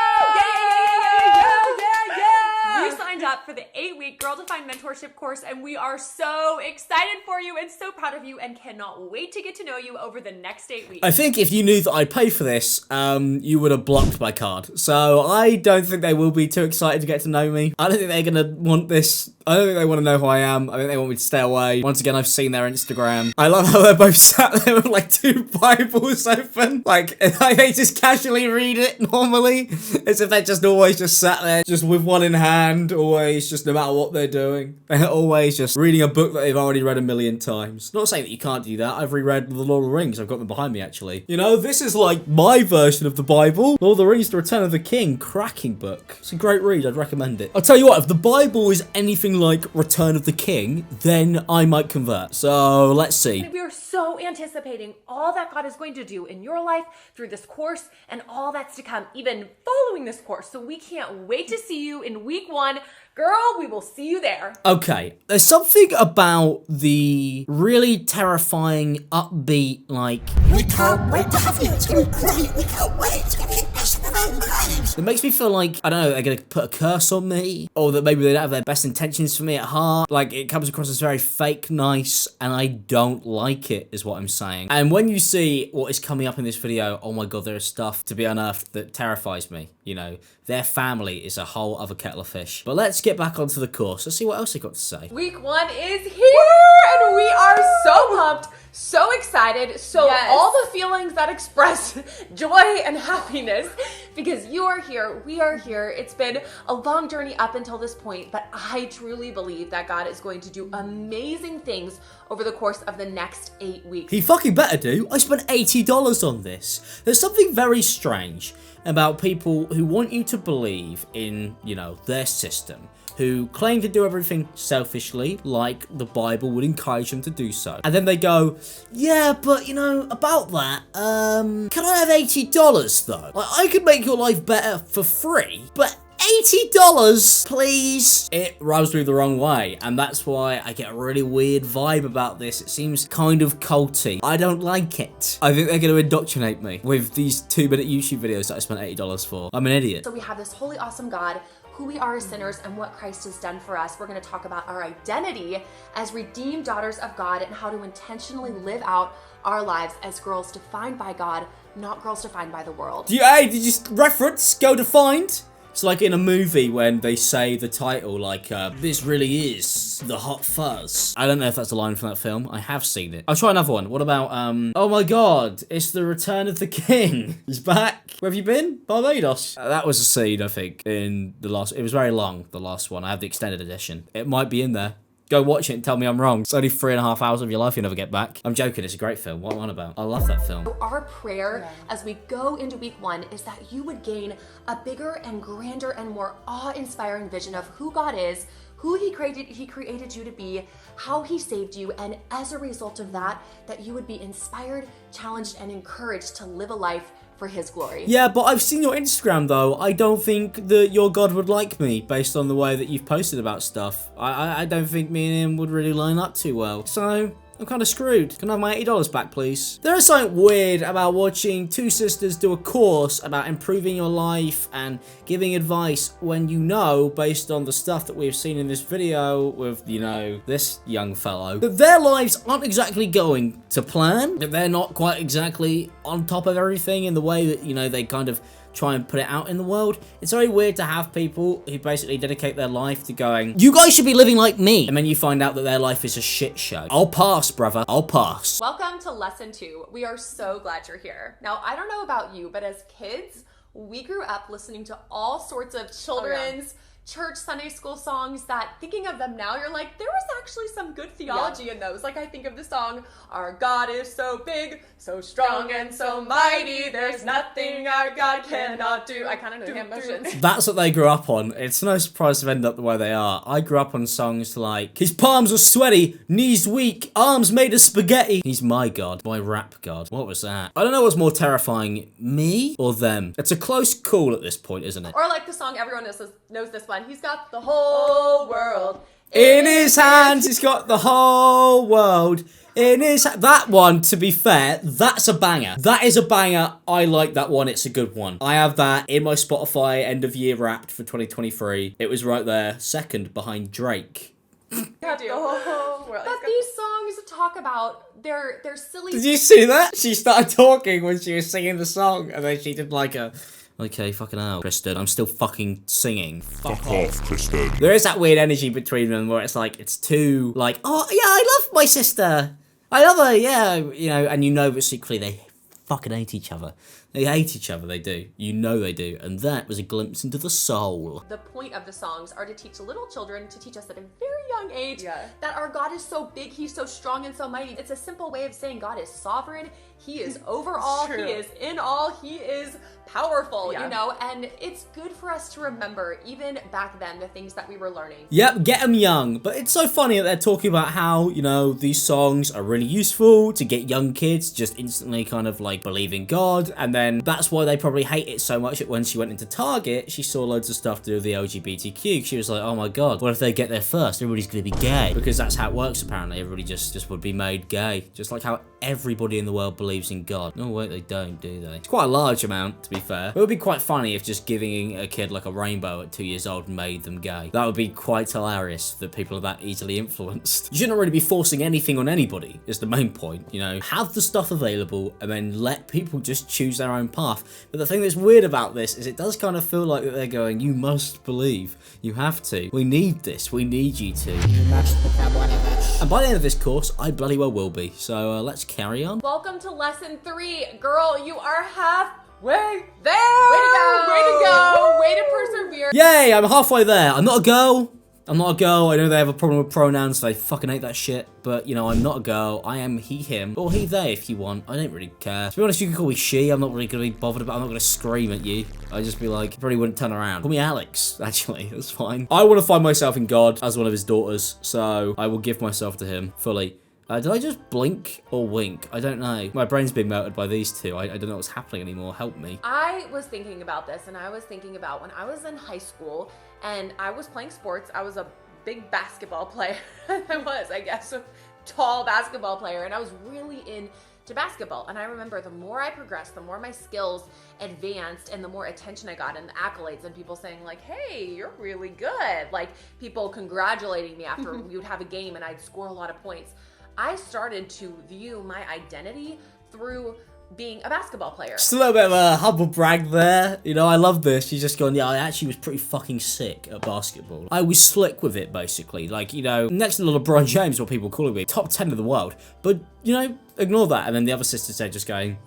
B: Yeah! You signed
H: signed up for the 8-week Girl Defined Mentorship course, and we are so excited for you and so proud of you and cannot wait to get to know you over the next 8 weeks.
A: I think if you knew that I'd pay for this, you would have blocked my card. So I don't think they will be too excited to get to know me. I don't think they're going to want this. I don't think they want to know who I am. I think they want me to stay away. Once again, I've seen their Instagram. I love how they're both sat there with like 2 Bibles open. Like they just casually read it normally. As if they're just always just sat there, just with one in hand, always, just no matter what they're doing. They're always just reading a book that they've already read a million times. Not saying that you can't do that. I've reread The Lord of the Rings. I've got them behind me, actually. You know, this is like my version of the Bible. Lord of the Rings, The Return of the King. Cracking book. It's a great read. I'd recommend it. I'll tell you what, if the Bible is anything like Return of the King, then I might convert. So let's see.
H: We are so anticipating all that God is going to do in your life through this course and all that's to come, even following this course. So we can't wait to see you in week 1. Girl, we will see you there.
A: Okay, there's something about the really terrifying, upbeat, like,
I: We can't wait to have you. It's gonna be great. We can't wait. It's gonna be the best of our lives.
A: it makes me feel like, I don't know, they're gonna put a curse on me, or that maybe they don't have their best intentions for me at heart. Like, it comes across as very fake nice, and I don't like it, is what I'm saying. And when you see what is coming up in this video, oh my god, there is stuff to be unearthed that terrifies me. You know, their family is a whole other kettle of fish. But let's get back onto the course. Let's see what else they got to say.
H: Week 1 is here, and we are so pumped, so excited, so all the feelings that express joy and happiness, because you are here, we are here. It's been a long journey up until this point, but I truly believe that God is going to do amazing things over the course of the next 8 weeks.
A: He fucking better do. I spent $80 on this. There's something very strange about people who want you to believe in, you know, their system, who claim to do everything selfishly, like the Bible would encourage them to do so. And then they go, yeah, but you know, about that, can I have $80 though? Like, I could make your life better for free, but $80, please. It rubs me the wrong way, and that's why I get a really weird vibe about this. It seems kind of culty. I don't like it. I think they're going to indoctrinate me with these 2-minute YouTube videos that I spent $80 for. I'm an idiot.
C: So we have this holy, awesome God, who we are as sinners and what Christ has done for us. We're going to talk about our identity as redeemed daughters of God and how to intentionally live out our lives as girls defined by God, not girls defined by the world.
A: Hey, did you reference Go Defined? It's like in a movie when they say the title, like, this really is the Hot Fuzz. I don't know if that's a line from that film. I have seen it. I'll try another one. What about, oh my god, it's the Return of the King. He's back. Where have you been? Barbados. That was a scene, I think, in the last, it was very long, the last one. I have the extended edition. It might be in there. Go watch it and tell me I'm wrong. It's only 3.5 hours of your life you never get back. I'm joking, it's a great film. What am I on about? I love that film.
C: Our prayer as we go into week 1 is that you would gain a bigger and grander and more awe-inspiring vision of who God is, who He created you to be, how He saved you, and as a result of that, that you would be inspired, challenged, and encouraged to live a life for His glory.
A: Yeah, but I've seen your Instagram though. I don't think that your God would like me based on the way that you've posted about stuff. I don't think me and him would really line up too well. So I'm kind of screwed. Can I have my $80 back, please? There is something weird about watching 2 sisters do a course about improving your life and giving advice when you know, based on the stuff that we've seen in this video with, you know, this young fellow, that their lives aren't exactly going to plan, that they're not quite exactly on top of everything in the way that, you know, they kind of try and put it out in the world. It's very weird to have people who basically dedicate their life to going, you guys should be living like me, and then you find out that their life is a shit show. I'll pass, brother. I'll pass.
H: Welcome to lesson 2. We are so glad you're here. Now, I don't know about you, but as kids, we grew up listening to all sorts of children's church Sunday school songs that, thinking of them now, you're like, there was actually some good theology in those. Like, I think of the song, our God is so big, so strong, and so mighty, there's nothing our God cannot do. I kind of know the emotions.
A: That's what they grew up on. It's no surprise they've ended up the way they are. I grew up on songs like, his palms are sweaty, knees weak, arms made of spaghetti. He's my God, my rap God. What was that? I don't know what's more terrifying, me or them. It's a close call at this point, isn't it?
H: Or like the song, everyone knows this one, he's got the whole world
A: In his hands, he's got the whole world. In his that one, to be fair, that's a banger. That is a banger. I like that one. It's a good one. I have that in my Spotify end of year wrapped for 2023. It was right there, second behind Drake.
H: But these songs talk about they're silly.
A: Did you see that? She started talking when she was singing the song, and then she did like a. Okay, fucking hell, Kristen. I'm still fucking singing. Fuck off, Kristen. There is that weird energy between them where it's like, it's too, like, oh, yeah, I love my sister. I love her, yeah. You know, and you know that secretly they fucking hate each other. They hate each other, they do. You know they do. And that was a glimpse into the soul.
H: The point of the songs are to teach little children, to teach us at a very young age, that our God is so big, he's so strong and so mighty. It's a simple way of saying God is sovereign, he is over all, he is in all, he is powerful, you know, and it's good for us to remember, even back then, the things that we were learning.
A: Yep, get them young. But it's so funny that they're talking about how, you know, these songs are really useful to get young kids just instantly kind of like believe in God, and then that's why they probably hate it so much that when she went into Target, she saw loads of stuff to do with the LGBTQ. She was like, oh my God, what if they get there first? Everybody's gonna be gay. Because that's how it works apparently. Everybody just would be made gay. Just like how everybody in the world believes in God. No, wait, they don't, do they? It's quite a large amount, to be fair. It would be quite funny if just giving a kid like a rainbow at 2 years old made them gay. That would be quite hilarious that people are that easily influenced. You shouldn't really be forcing anything on anybody, is the main point, you know? Have the stuff available and then let people just choose their own path. But the thing that's weird about this is it does kind of feel like that they're going, you must believe. You have to. We need this. We need you to.
I: You must become one of us.
A: And by the end of this course, I bloody well will be. So let's carry on.
H: Welcome to lesson 3. Girl, you are halfway there. Way to go. Way to go. Way to persevere.
A: Yay, I'm halfway there. I'm not a girl. I'm not a girl. I know they have a problem with pronouns. They fucking hate that shit. But, you know, I'm not a girl. I am he, him. Or he, they, if you want. I don't really care. To be honest, you can call me she. I'm not really going to be bothered about it. I'm not going to scream at you. I'd just be like, probably wouldn't turn around. Call me Alex, actually. That's fine. I want to find myself in God as one of his daughters. So I will give myself to him fully. Did I just blink or wink? I don't know. My brain's being melted by these two. I don't know what's happening anymore. Help me.
H: I was thinking about this, and I was thinking about when I was in high school and I was playing sports. I was a big basketball player. I guess, a tall basketball player, and I was really into basketball. And I remember the more I progressed, the more my skills advanced, and the more attention I got and the accolades and people saying like, hey, you're really good. Like people congratulating me after we would have a game and I'd score a lot of points. I started to view my identity through being a basketball player.
A: Just a little bit of a humble brag there. You know, I love this. She's just gone, yeah, I actually was pretty fucking sick at basketball. I was slick with it, basically. Like, you know, next to LeBron James, what people call me, top 10 of the world. But, you know, ignore that. And then the other sister said, just going,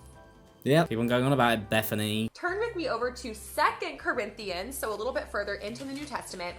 A: yeah, keep on going on about it, Bethany.
H: Turn with me over to 2 Corinthians, so a little bit further into the New Testament.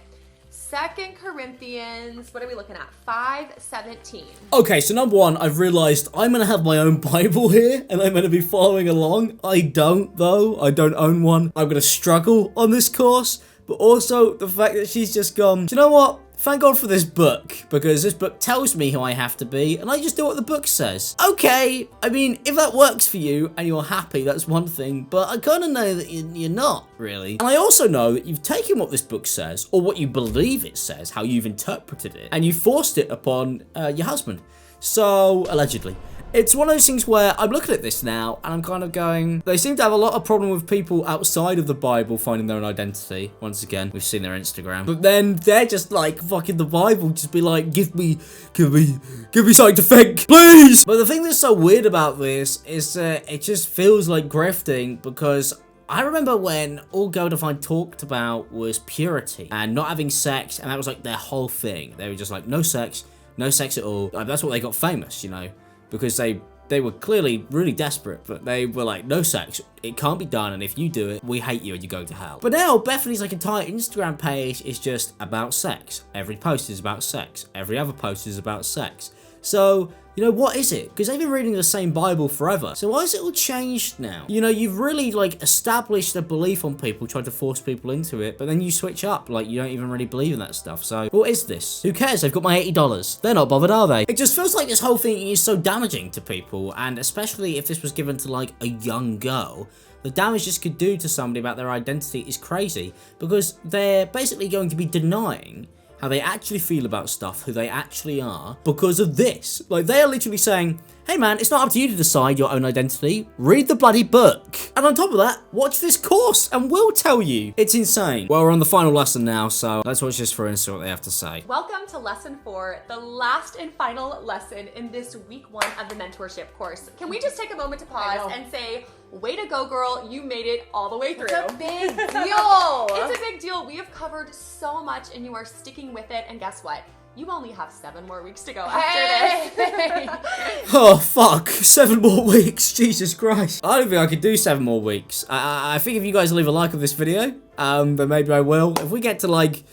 H: 2 Corinthians, what are we looking at? 5:17.
A: Okay, so number one, I've realized I'm going to have my own Bible here, and I'm going to be following along. I don't, though. I don't own one. I'm going to struggle on this course, but also the fact that she's just gone, do you know what? Thank God for this book, because this book tells me who I have to be, and I just do what the book says. Okay, I mean, if that works for you, and you're happy, that's one thing, but I kind of know that you're not, really. And I also know that you've taken what this book says, or what you believe it says, how you've interpreted it, and you forced it upon your husband. So, allegedly. It's one of those things where I'm looking at this now and I'm kind of going, they seem to have a lot of problem with people outside of the Bible finding their own identity. Once again, we've seen their Instagram. But then they're just like, fucking the Bible, just be like, give me something to think, please! But the thing that's so weird about this is it just feels like grifting, because I remember when all Go Define talked about was purity and not having sex, and that was like their whole thing. They were just like, no sex at all. Like, that's what they got famous, you know? Because they were clearly really desperate, but they were like, no sex, it can't be done, and if you do it, we hate you and you go to hell. But now, Bethany's like entire Instagram page is just about sex. Every post is about sex. Every other post is about sex. So, you know, what is it? Because they've been reading the same Bible forever. So why is it all changed now? You know, you've really, like, established a belief on people, tried to force people into it, but then you switch up. Like, you don't even really believe in that stuff. So, what is this? Who cares? They've got my $80. They're not bothered, are they? It just feels like this whole thing is so damaging to people, and especially if this was given to, like, a young girl. The damage this could do to somebody about their identity is crazy, because they're basically going to be denying how they actually feel about stuff, who they actually are, because of this. Like, they are literally saying, hey man, it's not up to you to decide your own identity. Read the bloody book. And on top of that, watch this course and we'll tell you. It's insane. Well, we're on the final lesson now, so let's watch this through and see what they have to say.
H: Welcome to lesson 4, the last and final lesson in this week 1 of the mentorship course. Can we just take a moment to pause and say, way to go, girl, you made it all the way through.
B: It's a big deal.
H: It's a big deal. We have covered so much and you are sticking with it. And guess what? You only have 7 more weeks to go after this.
A: Oh, fuck. 7 more weeks. Jesus Christ. I don't think I could do 7 more weeks. I think if you guys leave a like on this video, then maybe I will. If we get to, like,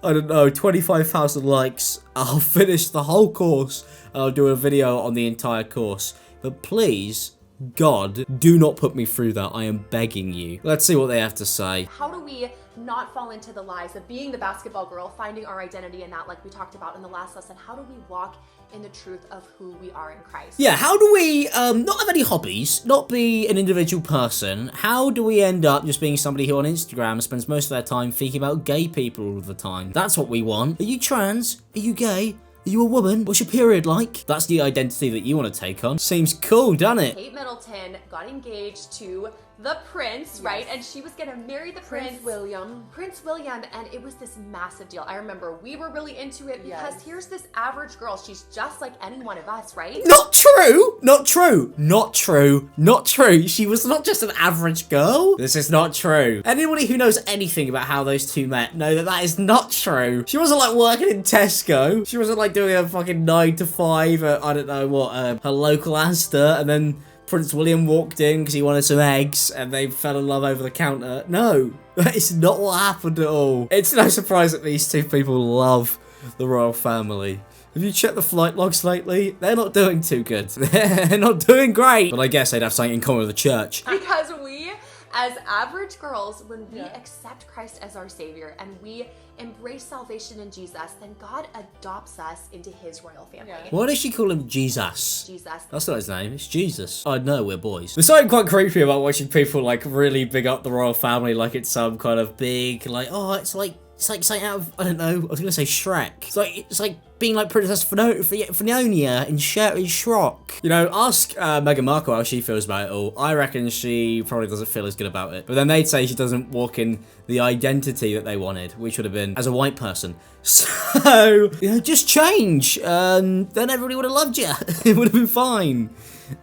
A: I don't know, 25,000 likes, I'll finish the whole course and I'll do a video on the entire course. But please, God, do not put me through that. I am begging you. Let's see what they have to say.
H: How do we not fall into the lies of being the basketball girl, finding our identity in that, like we talked about in the last lesson? How do we walk in the truth of who we are in Christ?
A: Yeah, how do we not have any hobbies, not be an individual person? How do we end up just being somebody who on Instagram spends most of their time thinking about gay people all the time? That's what we want. Are you trans? Are you gay? Are you a woman? What's your period like? That's the identity that you want to take on. Seems cool, doesn't it?
H: Kate Middleton got engaged to the prince, right? And she was gonna marry the prince
B: William.
H: Prince William, and it was this massive deal. I remember we were really into it because here's this average girl. She's just like any one of us, right?
A: Not true! Not true! Not true! Not true! She was not just an average girl. This is not true. Anybody who knows anything about how those two met know that that is not true. She wasn't like working in Tesco. She wasn't like doing a fucking 9 to 5 at, I don't know what, her local Asda, and then Prince William walked in because he wanted some eggs and they fell in love over the counter. No, that is not what happened at all. It's no surprise that these two people love the royal family. Have you checked the flight logs lately? They're not doing too good. They're not doing great. But I guess they'd have something in common with the church.
H: Because we, as average girls, when we accept Christ as our Savior and we embrace salvation in Jesus, then God adopts us into his royal family.
A: Why does she call him Jesus?
H: Jesus.
A: That's not his name, it's Jesus. I know, we're boys. There's something quite creepy about watching people like really big up the royal family like it's some kind of big, like, oh, it's like something out of, I don't know, I was gonna say Shrek. It's like being like Princess Fiona in Shrek. You know, ask Meghan Markle how she feels about it all. I reckon she probably doesn't feel as good about it. But then they'd say she doesn't walk in the identity that they wanted, which would have been as a white person. So, you know, just change. Then everybody would have loved you. It would have been fine.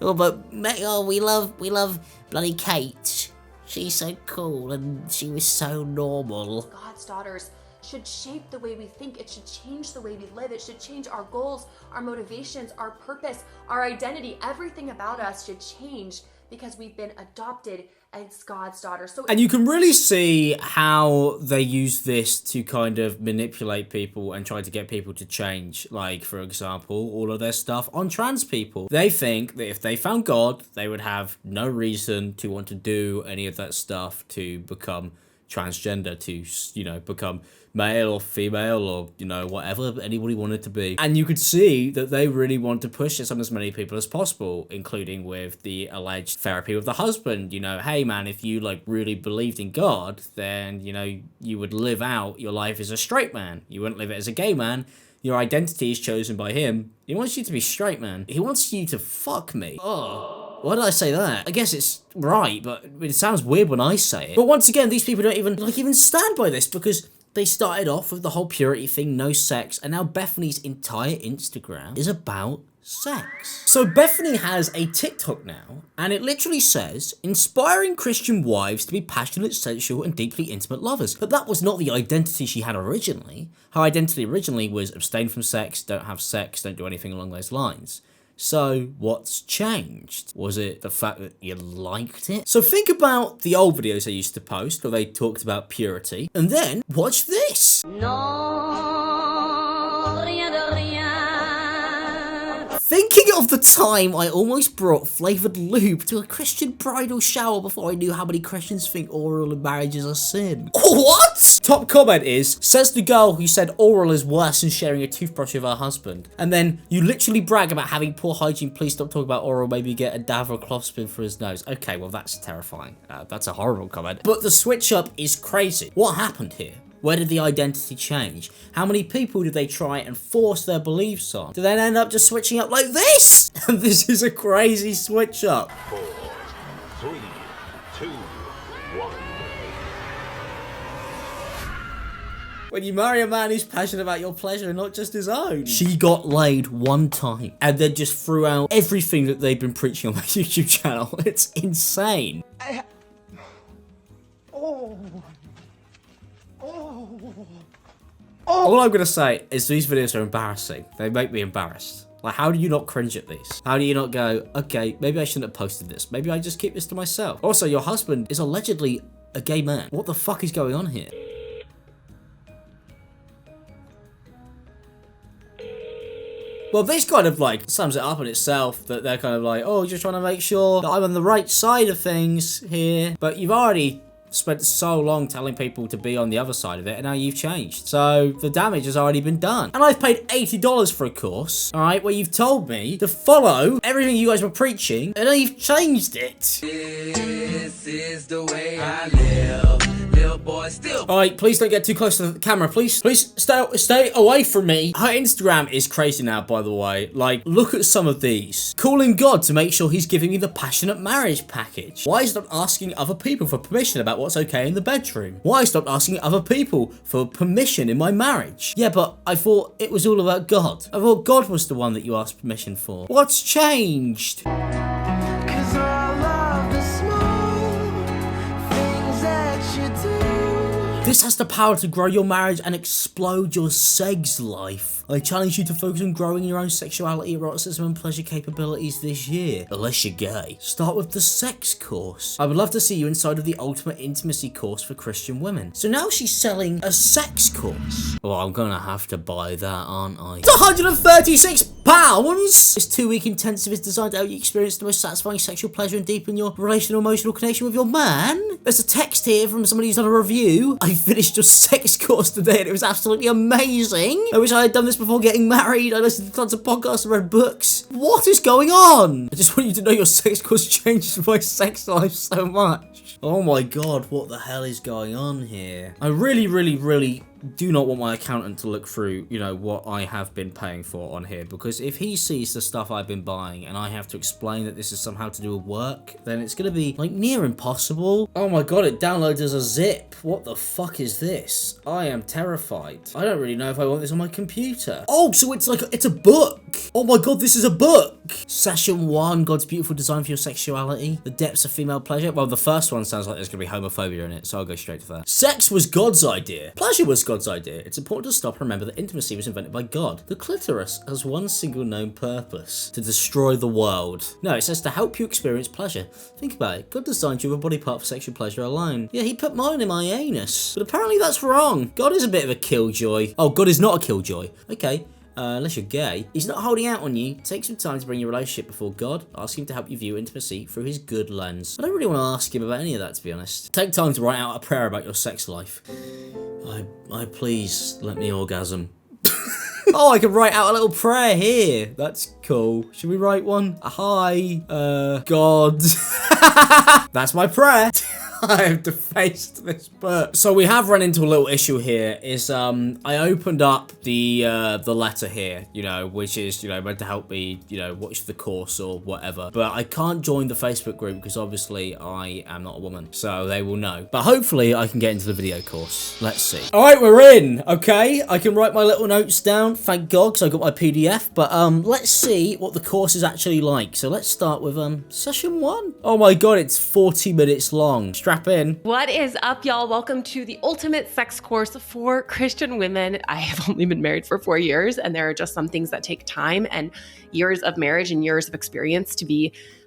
A: Oh, but we love bloody Kate. She's so cool and she was so normal.
H: God's daughters should shape the way we think. It should change the way we live. It should change our goals, our motivations, our purpose, our identity. Everything about us should change because we've been adopted as God's daughters. So,
A: and you can really see how they use this to kind of manipulate people and try to get people to change. Like, for example, all of their stuff on trans people. They think that if they found God, they would have no reason to want to do any of that stuff to become transgender, to, you know, become male or female or, you know, whatever anybody wanted to be. And you could see that they really want to push this on as many people as possible, including with the alleged therapy with the husband. You know, hey man, if you like really believed in God, then, you know, you would live out your life as a straight man. You wouldn't live it as a gay man. Your identity is chosen by him. He wants you to be straight, man. He wants you to fuck me. Oh, why did I say that? I guess it's right, but it sounds weird when I say it. But once again, these people don't even stand by this because they started off with the whole purity thing, no sex, and now Bethany's entire Instagram is about sex. So Bethany has a TikTok now, and it literally says, inspiring Christian wives to be passionate, sensual, and deeply intimate lovers. But that was not the identity she had originally. Her identity originally was abstain from sex, don't have sex, don't do anything along those lines. So what's changed? Was it the fact that you liked it? So think about the old videos I used to post where they talked about purity, and then watch this. Thinking of the time I almost brought flavoured lube to a Christian bridal shower before I knew how many Christians think oral in marriage is a sin. What? Top comment is, says the girl who said oral is worse than sharing a toothbrush with her husband. And then you literally brag about having poor hygiene. Please stop talking about oral. Maybe get a dab or a cloth spin for his nose. Okay, well that's terrifying. That's a horrible comment. But the switch up is crazy. What happened here? Where did the identity change? How many people did they try and force their beliefs on? Did they end up just switching up like this? And this is a crazy switch up.
J: 4, 3, 2, 1.
A: When you marry a man who's passionate about your pleasure and not just his own. She got laid one time and then just threw out everything that they've been preaching on their YouTube channel. It's insane. All I'm gonna say is these videos are embarrassing. They make me embarrassed. Like, how do you not cringe at these? How do you not go, okay, maybe I shouldn't have posted this. Maybe I just keep this to myself. Also, your husband is allegedly a gay man. What the fuck is going on here? Well, this kind of like sums it up in itself, that they're kind of like, oh, just trying to make sure that I'm on the right side of things here. But you've already spent so long telling people to be on the other side of it, and now you've changed. So the damage has already been done. And I've paid $80 for a course, all right, where you've told me to follow everything you guys were preaching, and now you've changed it. This is the way I live. Boy, still. All right, please don't get too close to the camera, please. Please stay away from me. Her Instagram is crazy now, by the way. Like, look at some of these. Calling God to make sure he's giving me the passionate marriage package. Why is not asking other people for permission about what's okay in the bedroom? Why is not asking other people for permission in my marriage? Yeah, but I thought it was all about God. I thought God was the one that you asked permission for. What's changed? 'Cause I love the small things that you do. This has the power to grow your marriage and explode your sex life. I challenge you to focus on growing your own sexuality, eroticism, and pleasure capabilities this year. Unless you're gay, start with the sex course. I would love to see you inside of the ultimate intimacy course for Christian women. So now she's selling a sex course. Well, I'm gonna have to buy that, aren't I? It's £136! This 2-week intensive is designed to help you experience the most satisfying sexual pleasure and deepen your relational emotional connection with your man. There's a text here from somebody who's done a review. I finished your sex course today and it was absolutely amazing. I wish I had done this before getting married. I listened to tons of podcasts and read books. What is going on? I just want you to know your sex course changed my sex life so much. Oh my god, what the hell is going on here? I really do not want my accountant to look through, you know, what I have been paying for on here, because if he sees the stuff I've been buying and I have to explain that this is somehow to do with work, then it's gonna be like near impossible. Oh my god, it downloads as a zip. What the fuck is this? I am terrified. I don't really know if I want this on my computer. Oh, so it's like, it's a book. Oh my god, this is a book. Session 1, God's beautiful design for your sexuality. The depths of female pleasure. Well, the first one sounds like there's gonna be homophobia in it, so I'll go straight to that. Sex was God's idea. Pleasure was God's idea. It's important to stop and remember that intimacy was invented by God. The clitoris has one single known purpose: to destroy the world. No, it says to help you experience pleasure. Think about it. God designed you with a body part for sexual pleasure alone. Yeah, he put mine in my anus. But apparently that's wrong. God is a bit of a killjoy. Oh, God is not a killjoy. Okay. Unless you're gay. He's not holding out on you. Take some time to bring your relationship before God. Ask him to help you view intimacy through his good lens. I don't really want to ask him about any of that, to be honest. Take time to write out a prayer about your sex life. I please let me orgasm. Oh, I can write out a little prayer here. That's cool. Should we write one? Hi, God. That's my prayer. I have defaced this book. So we have run into a little issue here. Is I opened up the letter here, you know, which is, you know, meant to help me, you know, watch the course or whatever. But I can't join the Facebook group because obviously I am not a woman, so they will know. But hopefully I can get into the video course. Let's see. All right, we're in. Okay, I can write my little notes down. Thank God, because I got my PDF. But let's see what the course is actually like. So let's start with session 1. Oh my God, it's 40 minutes long. Strap in.
B: What is up, y'all? Welcome to the ultimate sex course for Christian women. I have only been married for 4 years, and there are just some things that take time and years of marriage and years of experience to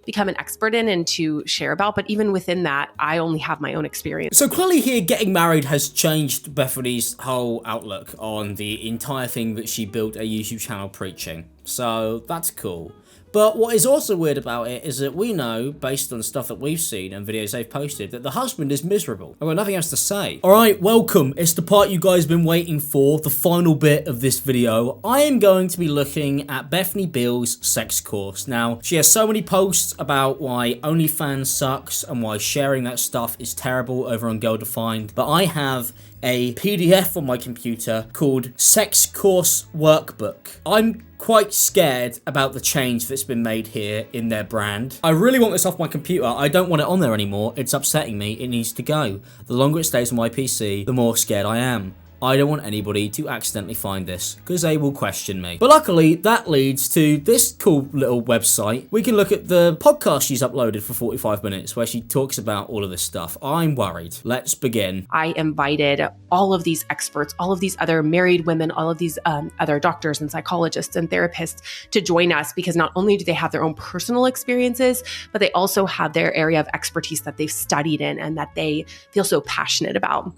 B: become an expert in and to share about. But even within that, I only have my own experience.
A: So clearly here, getting married has changed Bethany's whole outlook on the entire thing that she built a YouTube channel preaching. So that's cool. But what is also weird about it is that we know, based on stuff that we've seen and videos they've posted, that the husband is miserable. I've got nothing else to say. Alright, welcome. It's the part you guys have been waiting for, the final bit of this video. I am going to be looking at Bethany Beal's sex course. Now, she has so many posts about why OnlyFans sucks and why sharing that stuff is terrible over on Girl Defined, but I have a PDF on my computer called Sex Course Workbook. I'm quite scared about the change that's been made here in their brand. I really want this off my computer. I don't want it on there anymore. It's upsetting me. It needs to go. The longer it stays on my PC, the more scared I am. I don't want anybody to accidentally find this, because they will question me. But luckily, that leads to this cool little website. We can look at the podcast she's uploaded for 45 minutes, where she talks about all of this stuff. I'm worried. Let's begin.
B: I invited all of these experts, all of these other married women, all of these other doctors and psychologists and therapists to join us, because not only do they have their own personal experiences, but they also have their area of expertise that they've studied in and that they feel so passionate about.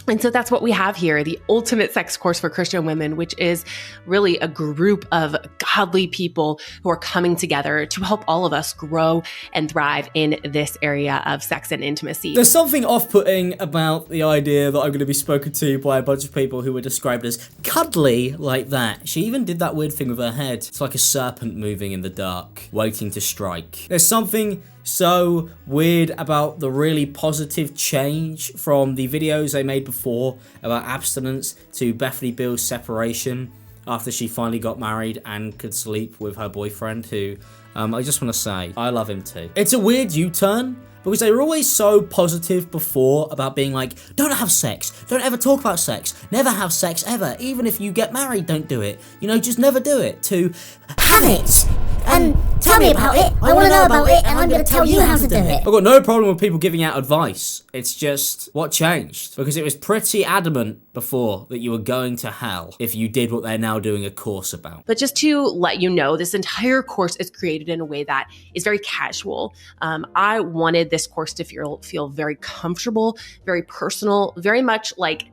B: And so that's what we have here, the ultimate sex course for Christian women, which is really a group of godly people who are coming together to help all of us grow and thrive in this area of sex and intimacy.
A: There's something off-putting about the idea that I'm going to be spoken to by a bunch of people who were described as cuddly like that. She even did that weird thing with her head. It's like a serpent moving in the dark, waiting to strike. There's something so weird about the really positive change from the videos they made before about abstinence to Bethany Beal's separation after she finally got married and could sleep with her boyfriend, who I just want to say, I love him too. It's a weird U-turn, because they were always so positive before about being like, don't have sex, don't ever talk about sex, never have sex ever, even if you get married, don't do it, you know, just never do it, to
I: Have it! And tell me about it. I want to know about it, and I'm going to tell you how to do it.
A: I've got no problem with people giving out advice. It's just what changed, because it was pretty adamant before that you were going to hell if you did what they're now doing a course about.
B: But just to let you know, this entire course is created in a way that is very casual. I wanted this course to feel very comfortable, very personal, very much like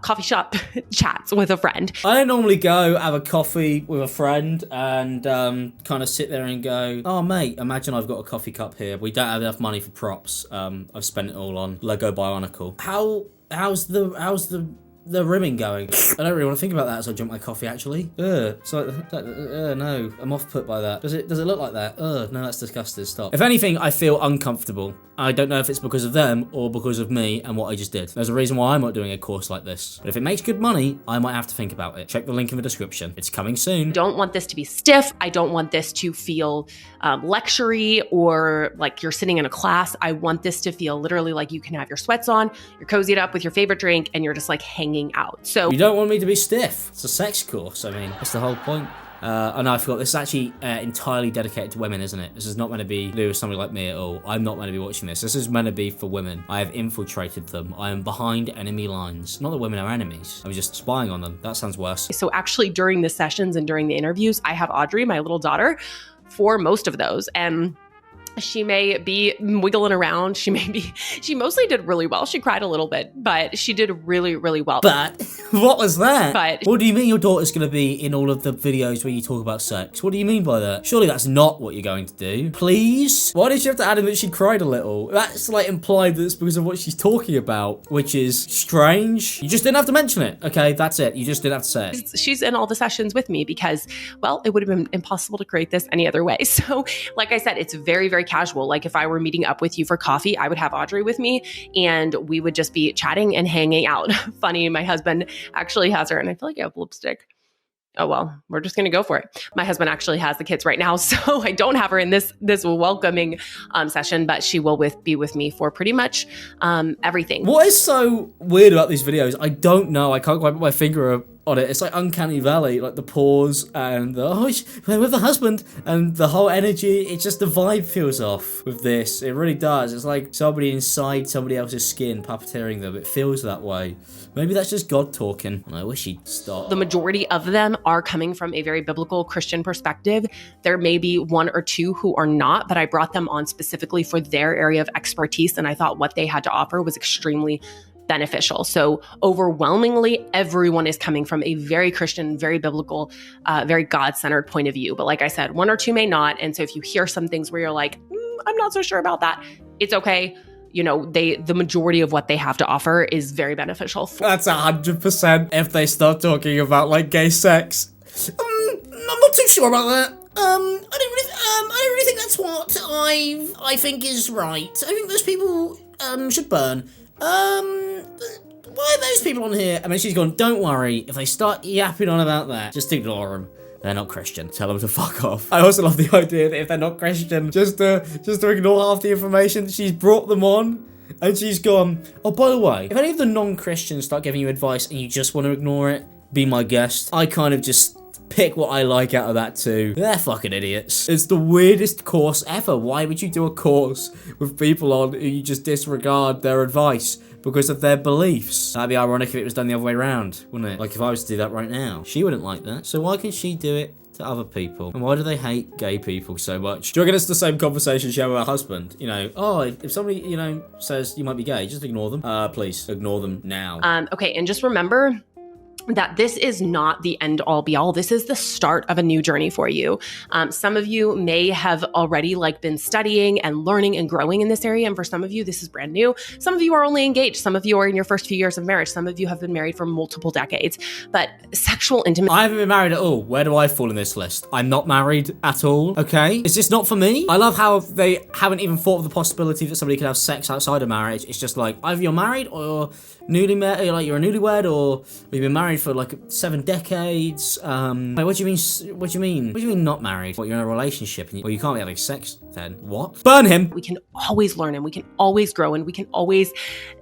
B: coffee shop chats with a friend.
A: I don't normally go have a coffee with a friend and kind of sit there and go, oh mate, imagine I've got a coffee cup here. We don't have enough money for props. I've spent it all on Lego Bionicle. How's the rimming going? I don't really want to think about that as I drink my coffee, actually. No, I'm off put by that. Does it look like that? No, that's disgusting. Stop. If anything, I feel uncomfortable. I don't know if it's because of them or because of me and what I just did. There's a reason why I'm not doing a course like this. But if it makes good money, I might have to think about it. Check the link in the description. It's coming soon.
B: I don't want this to be stiff. I don't want this to feel lecture-y or like you're sitting in a class. I want this to feel literally like you can have your sweats on, you're cozied up with your favorite drink, and you're just like hanging out. So
A: you don't want me to be stiff. It's a sex course. I mean, that's the whole point. Oh no, I forgot. This is actually entirely dedicated to women, isn't it? This is not meant to be to do with somebody like me at all. I'm not meant to be watching this. This is meant to be for women. I have infiltrated them. I am behind enemy lines. Not that women are enemies. I'm just spying on them. That sounds worse.
B: So actually during the sessions and during the interviews, I have Audrey, my little daughter, for most of those. And she may be wiggling around. She mostly did really well. She cried a little bit, but she did really, really well.
A: But what was that?
B: But
A: what do you mean your daughter's going to be in all of the videos where you talk about sex? What do you mean by that? Surely that's not what you're going to do. Please? Why did you have to add in that she cried a little? That's like implied that it's because of what she's talking about, which is strange. You just didn't have to mention it. Okay, that's it. You just didn't have to say it.
B: She's in all the sessions with me because, well, it would have been impossible to create this any other way. So like I said, it's very, very casual. Like if I were meeting up with you for coffee, I would have Audrey with me and we would just be chatting and hanging out. Funny, my husband actually has her, and I feel like I have lipstick. Oh, well, we're just going to go for it. My husband actually has the kids right now, so I don't have her in this welcoming session, but she will be with me for pretty much everything.
A: What is so weird about these videos? I don't know. I can't quite put my finger on it. It's like Uncanny Valley, like the pause and the, with the husband and the whole energy. It's just the vibe feels off with this. It really does. It's like somebody inside somebody else's skin puppeteering them. It feels that way. Maybe that's just God talking. I wish he'd stop.
B: The majority of them are coming from a very biblical Christian perspective. There may be one or two who are not, but I brought them on specifically for their area of expertise, and I thought what they had to offer was extremely
F: beneficial. So overwhelmingly, everyone is coming from a very Christian, very biblical, very God-centered point of view. But like I said, one or two may not. And so if you hear some things where you're like, I'm not so sure about that, it's okay. You know, the majority of what they have to offer is very beneficial.
A: That's 100% if they start talking about like gay sex. I'm not too sure about that. I don't really think that's what I think is right. I think those people should burn. Why are those people on here? I mean, she's gone, don't worry, if they start yapping on about that, just ignore them. They're not Christian. Tell them to fuck off. I also love the idea that if they're not Christian, just to ignore half the information, she's brought them on and she's gone, oh, by the way, if any of the non-Christians start giving you advice and you just want to ignore it, be my guest. I kind of just pick what I like out of that too. They're fucking idiots. It's the weirdest course ever. Why would you do a course with people on who you just disregard their advice because of their beliefs? That'd be ironic if it was done the other way around, wouldn't it? Like if I was to do that right now. She wouldn't like that. So why can she do it to other people? And why do they hate gay people so much? Do you reckon it's the same conversation she had with her husband? You know, oh, if somebody, you know, says you might be gay, just ignore them. Please, ignore them now.
F: Okay, and just remember that this is not the end all be all. This is the start of a new journey for you. Some of you may have already been studying and learning and growing in this area. And for some of you, this is brand new. Some of you are only engaged. Some of you are in your first few years of marriage. Some of you have been married for multiple decades, but sexual intimacy.
A: I haven't been married at all. Where do I fall in this list? I'm not married at all. Okay. Is this not for me? I love how they haven't even thought of the possibility that somebody could have sex outside of marriage. It's just like either you're married or newly married, like you're a newlywed, or you've been married for 7 decades. Wait, what do you mean? What do you mean? What do you mean not married? What, you're in a relationship and you can't be having sex then? What? Burn him!
F: We can always learn and we can always grow and we can always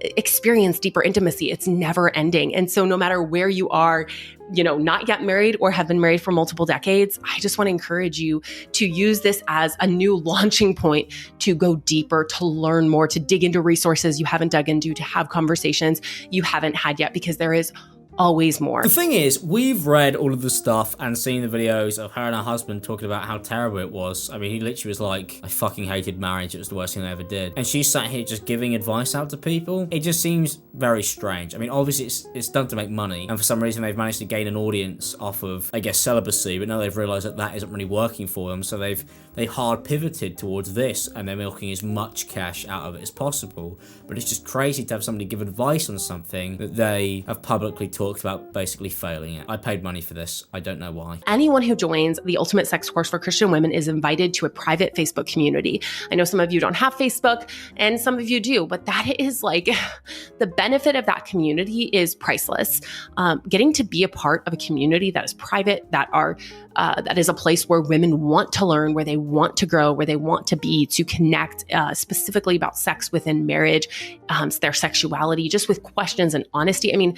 F: experience deeper intimacy. It's never ending. And so no matter where you are, you know, not yet married or have been married for multiple decades, I just want to encourage you to use this as a new launching point to go deeper, to learn more, to dig into resources you haven't dug into, to have conversations you haven't had yet, because there is always more.
A: The thing is, we've read all of the stuff and seen the videos of her and her husband talking about how terrible it was. I mean, he literally was like, I fucking hated marriage. It was the worst thing I ever did. And she sat here just giving advice out to people. It just seems very strange. I mean, obviously it's done to make money. And for some reason, they've managed to gain an audience off of, I guess, celibacy. But now they've realized that that isn't really working for them. So they hard pivoted towards this and they're milking as much cash out of it as possible. But it's just crazy to have somebody give advice on something that they have publicly talked about basically failing it. I paid money for this. I don't know why.
F: Anyone who joins the Ultimate Sex Course for Christian Women is invited to a private Facebook community. I know some of you don't have Facebook and some of you do, but that is the benefit of that community is priceless. Getting to be a part of a community that is private, that is a place where women want to learn, where they want to grow, where they want to be, to connect specifically about sex within marriage, their sexuality, just with questions and honesty. I mean,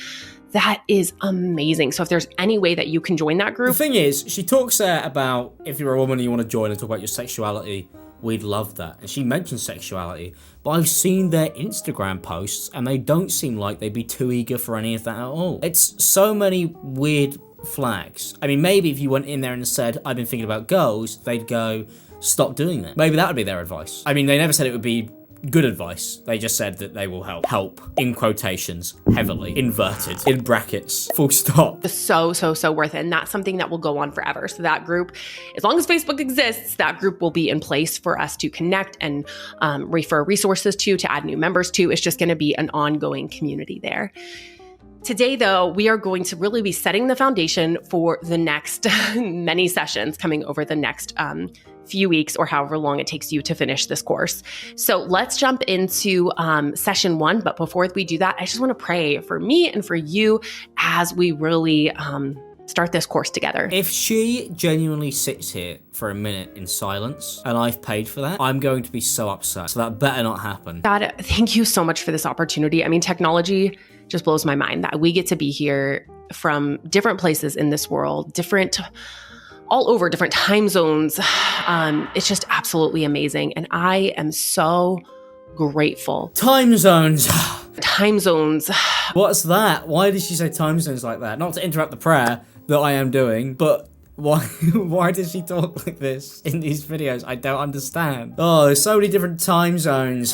F: that is amazing. So if there's any way that you can join that group.
A: The thing is, she talks there about if you're a woman and you want to join and talk about your sexuality, we'd love that. And she mentions sexuality, but I've seen their Instagram posts and they don't seem like they'd be too eager for any of that at all. It's so many weird flags. I mean, maybe if you went in there and said, I've been thinking about girls, they'd go, stop doing that. Maybe that would be their advice. I mean, they never said it would be good advice. They just said that they will help. Help, in quotations, heavily, inverted, in brackets, full stop.
F: So worth it. And that's something that will go on forever. So that group, as long as Facebook exists, that group will be in place for us to connect and refer resources to add new members to. It's just going to be an ongoing community there. Today, though, we are going to really be setting the foundation for the next many sessions coming over the next few weeks or however long it takes you to finish this course. So let's jump into session 1. But before we do that, I just want to pray for me and for you as we really start this course together.
A: If she genuinely sits here for a minute in silence and I've paid for that, I'm going to be so upset. So that better not happen.
F: God, thank you so much for this opportunity. I mean, technology just blows my mind that we get to be here from different places in this world, all over different time zones. It's just absolutely amazing. And I am so grateful.
A: Time zones.
F: Time zones.
A: What's that? Why did she say time zones like that? Not to interrupt the prayer that I am doing, but why does she talk like this in these videos? I don't understand. Oh, there's so many different time zones.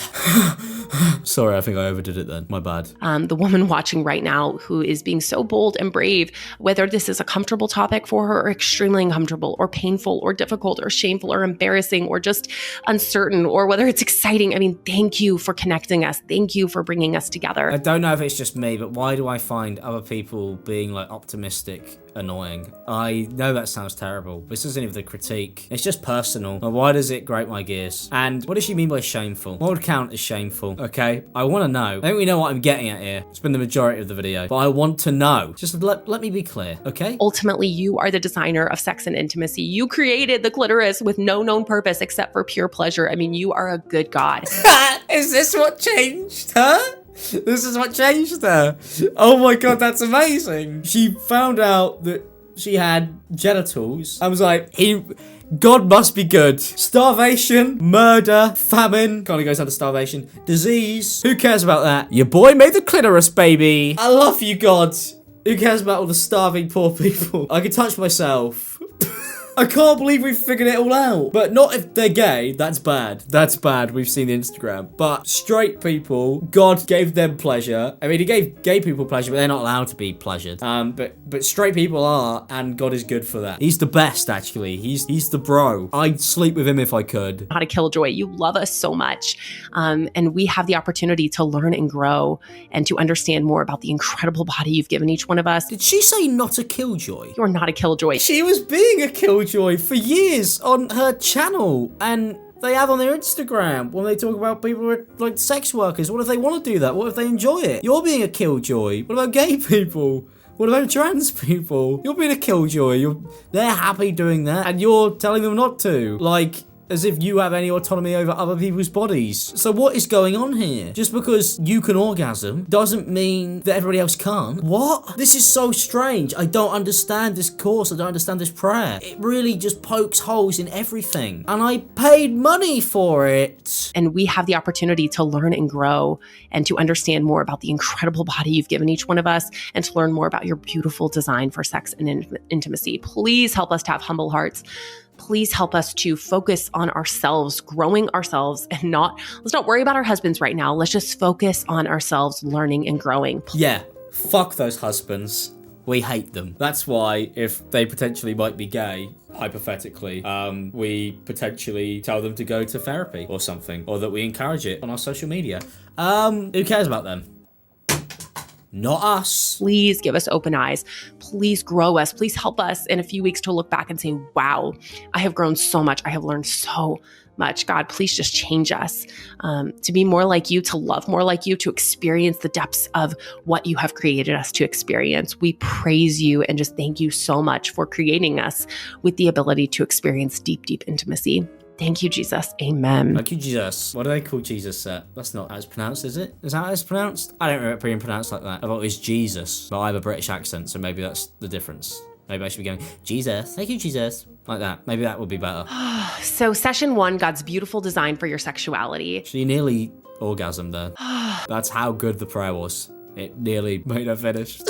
A: Sorry, I think I overdid it then. My bad.
F: The woman watching right now who is being so bold and brave, whether this is a comfortable topic for her or extremely uncomfortable or painful or difficult or shameful or embarrassing or just uncertain, or whether it's exciting. I mean, thank you for connecting us. Thank you for bringing us together.
A: I don't know if it's just me, but why do I find other people being like optimistic annoying? I know that sounds terrible. This isn't even the critique. It's just personal. But why does it grate my gears? And what does she mean by shameful? What would count as shameful? Okay, I want to know. I think we know what I'm getting at here. It's been the majority of the video, but I want to know. Just let me be clear, okay?
F: Ultimately, you are the designer of sex and intimacy. You created the clitoris with no known purpose except for pure pleasure. I mean, you are a good God.
A: Is this what changed her? This is what changed her. Oh my god, that's amazing. She found out that she had genitals. I was like, God must be good. Starvation, murder, famine. Kind of goes under starvation. Disease. Who cares about that? Your boy made the clitoris, baby. I love you, God. Who cares about all the starving poor people? I can touch myself. I can't believe we've figured it all out. But not if they're gay. That's bad. That's bad. We've seen the Instagram. But straight people, God gave them pleasure. I mean, he gave gay people pleasure, but they're not allowed to be pleasured. But straight people are, and God is good for that. He's the best, actually. He's the bro. I'd sleep with him if I could.
F: Not a killjoy. You love us so much. And we have the opportunity to learn and grow and to understand more about the incredible body you've given each one of us.
A: Did she say not a killjoy?
F: You're not a killjoy.
A: She was being a killjoy for years on her channel, and they have on their Instagram when they talk about people who are like sex workers. What if they want to do that? What if they enjoy it? You're being a killjoy. What about gay people? What about trans people? You're being a killjoy. They're happy doing that, and you're telling them not to. Like, as if you have any autonomy over other people's bodies. So what is going on here? Just because you can orgasm doesn't mean that everybody else can't. What? This is so strange. I don't understand this course. I don't understand this prayer. It really just pokes holes in everything. And I paid money for it.
F: And we have the opportunity to learn and grow and to understand more about the incredible body you've given each one of us and to learn more about your beautiful design for sex and intimacy. Please help us to have humble hearts. Please help us to focus on ourselves, growing ourselves, and let's not worry about our husbands right now. Let's just focus on ourselves, learning and growing.
A: Yeah, fuck those husbands. We hate them. That's why if they potentially might be gay, hypothetically, we potentially tell them to go to therapy or something, or that we encourage it on our social media. Who cares about them? Not us.
F: Please give us open eyes. Please grow us. Please help us in a few weeks to look back and say, wow, I have grown so much. I have learned so much. God, please just change us to be more like you, to love more like you, to experience the depths of what you have created us to experience. We praise you and just thank you so much for creating us with the ability to experience deep, deep intimacy. Thank you, Jesus. Amen.
A: Thank you, Jesus. What do they call Jesus at? That's not how it's pronounced, is it? Is that how it's pronounced? I don't remember it being pronounced like that. I thought it was Jesus, but I have a British accent, so maybe that's the difference. Maybe I should be going, Jesus. Thank you, Jesus. Like that. Maybe that would be better.
F: So session 1, God's beautiful design for your sexuality.
A: She nearly orgasmed there. That's how good the prayer was. It nearly made her finish.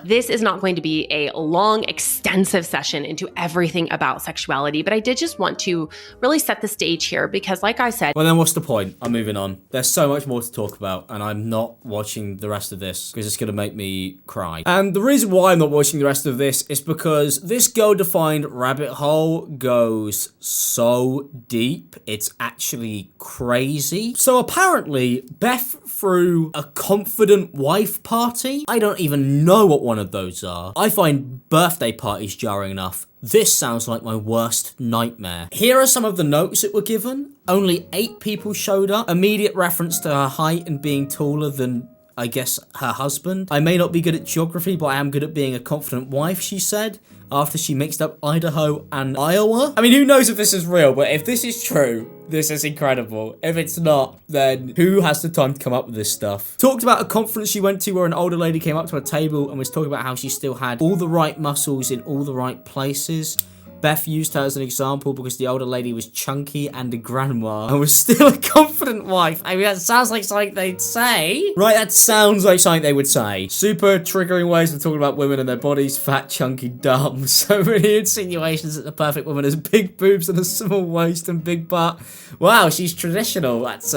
F: This is not going to be a long, extensive session into everything about sexuality, but I did just want to really set the stage here because, like I said...
A: Well, then what's the point? I'm moving on. There's so much more to talk about, and I'm not watching the rest of this because it's going to make me cry. And the reason why I'm not watching the rest of this is because this girl-defined rabbit hole goes so deep, it's actually crazy. So apparently, Beth threw a confident wife party. I don't even know what one of those are. I find birthday parties jarring enough. This sounds like my worst nightmare. Here are some of the notes that were given. Only 8 people showed up. Immediate reference to her height and being taller than, I guess, her husband. I may not be good at geography, but I am good at being a confident wife, she said, after she mixed up Idaho and Iowa. I mean, who knows if this is real, but if this is true, this is incredible. If it's not, then who has the time to come up with this stuff? Talked about a conference she went to where an older lady came up to a table and was talking about how she still had all the right muscles in all the right places. Beth used her as an example because the older lady was chunky and a grandma and was still a confident wife. I mean, that sounds like something they'd say. Right, that sounds like something they would say. Super triggering ways of talking about women and their bodies. Fat, chunky, dumb. So many insinuations that the perfect woman has big boobs and a small waist and big butt. Wow, she's traditional. That's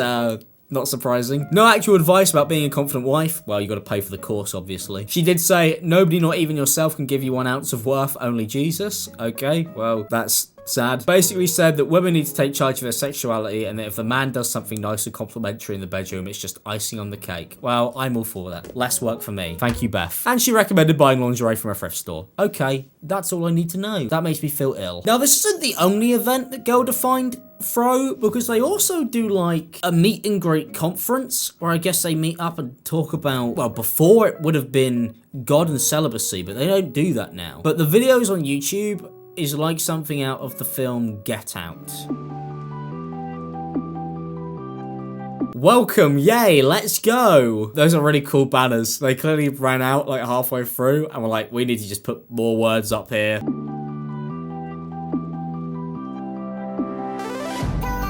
A: Not surprising. No actual advice about being a confident wife. Well, you got to pay for the course, obviously. She did say, nobody, not even yourself, can give you 1 ounce of worth, only Jesus. Okay, well, that's sad. Basically said that women need to take charge of their sexuality, and that if the man does something nice and complimentary in the bedroom, it's just icing on the cake. Well, I'm all for that. Less work for me. Thank you, Beth. And she recommended buying lingerie from a thrift store. Okay, that's all I need to know. That makes me feel ill. Now, this isn't the only event that Girl Defined throw, because they also do like a meet and greet conference where I guess they meet up and talk about, well, before it would have been God and celibacy, but they don't do that now. But the videos on YouTube is like something out of the film Get Out. Welcome, yay, let's go. Those are really cool banners. They clearly ran out like halfway through and were like, we need to just put more words up here.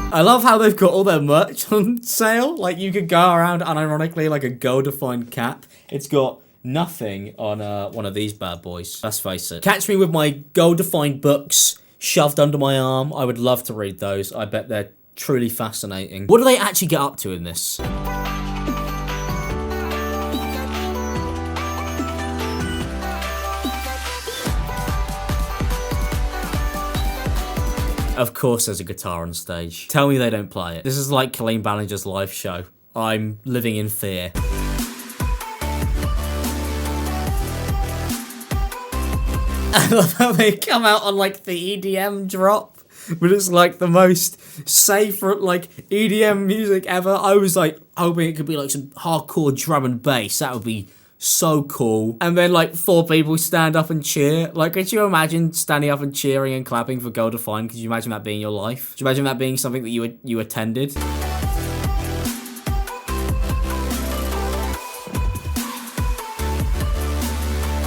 A: I love how they've got all their merch on sale. Like, you could go around unironically like a Girl Defined cap. It's got nothing on one of these bad boys. Let's face it. Catch me with my Girl Defined books shoved under my arm. I would love to read those. I bet they're truly fascinating. What do they actually get up to in this? Of course there's a guitar on stage. Tell me they don't play it. This is like Colleen Ballinger's live show. I'm living in fear. I love how they come out on like the EDM drop, but it's like the most safe like EDM music ever. I was like hoping it could be like some hardcore drum and bass. That would be so cool. And then like 4 people stand up and cheer. Like, could you imagine standing up and cheering and clapping for Girl Defined? Could you imagine that being your life? Could you imagine that being something that you attended?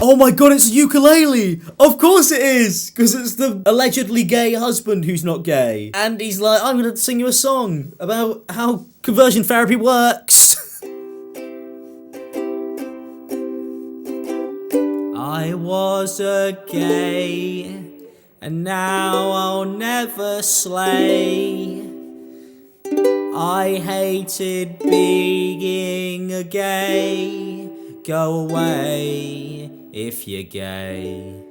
A: Oh my god, it's a ukulele! Of course it is! Because it's the allegedly gay husband who's not gay. And he's like, I'm gonna sing you a song about how conversion therapy works. I was a gay, and now I'll never slay. I hated being a gay. Go away if you're gay.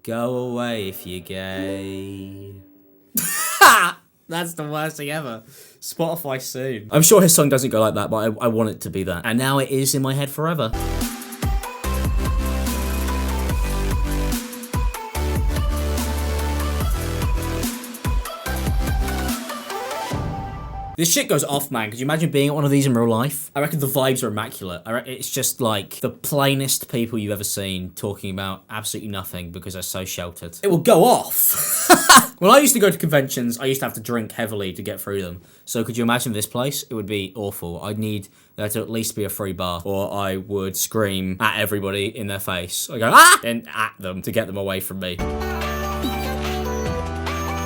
A: Go away if you're gay. That's the worst thing ever. Spotify soon. I'm sure his song doesn't go like that, but I want it to be that. And now it is in my head forever. This shit goes off, man. Could you imagine being at one of these in real life? I reckon the vibes are immaculate. I reckon it's just like the plainest people you've ever seen talking about absolutely nothing because they're so sheltered. It will go off. When I used to go to conventions, I used to have to drink heavily to get through them. So could you imagine this place? It would be awful. I'd need there to at least be a free bar, or I would scream at everybody in their face. I go, ah! And at them to get them away from me.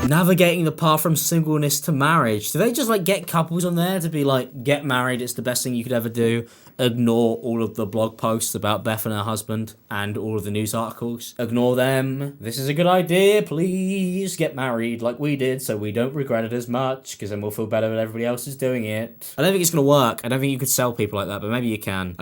A: Navigating the path from singleness to marriage. Do they just like get couples on there to be like, get married, it's the best thing you could ever do? Ignore all of the blog posts about Beth and her husband and all of the news articles. Ignore them. This is a good idea. Please get married like we did so we don't regret it as much, because then we'll feel better when everybody else is doing it. I don't think it's going to work. I don't think you could sell people like that, but maybe you can.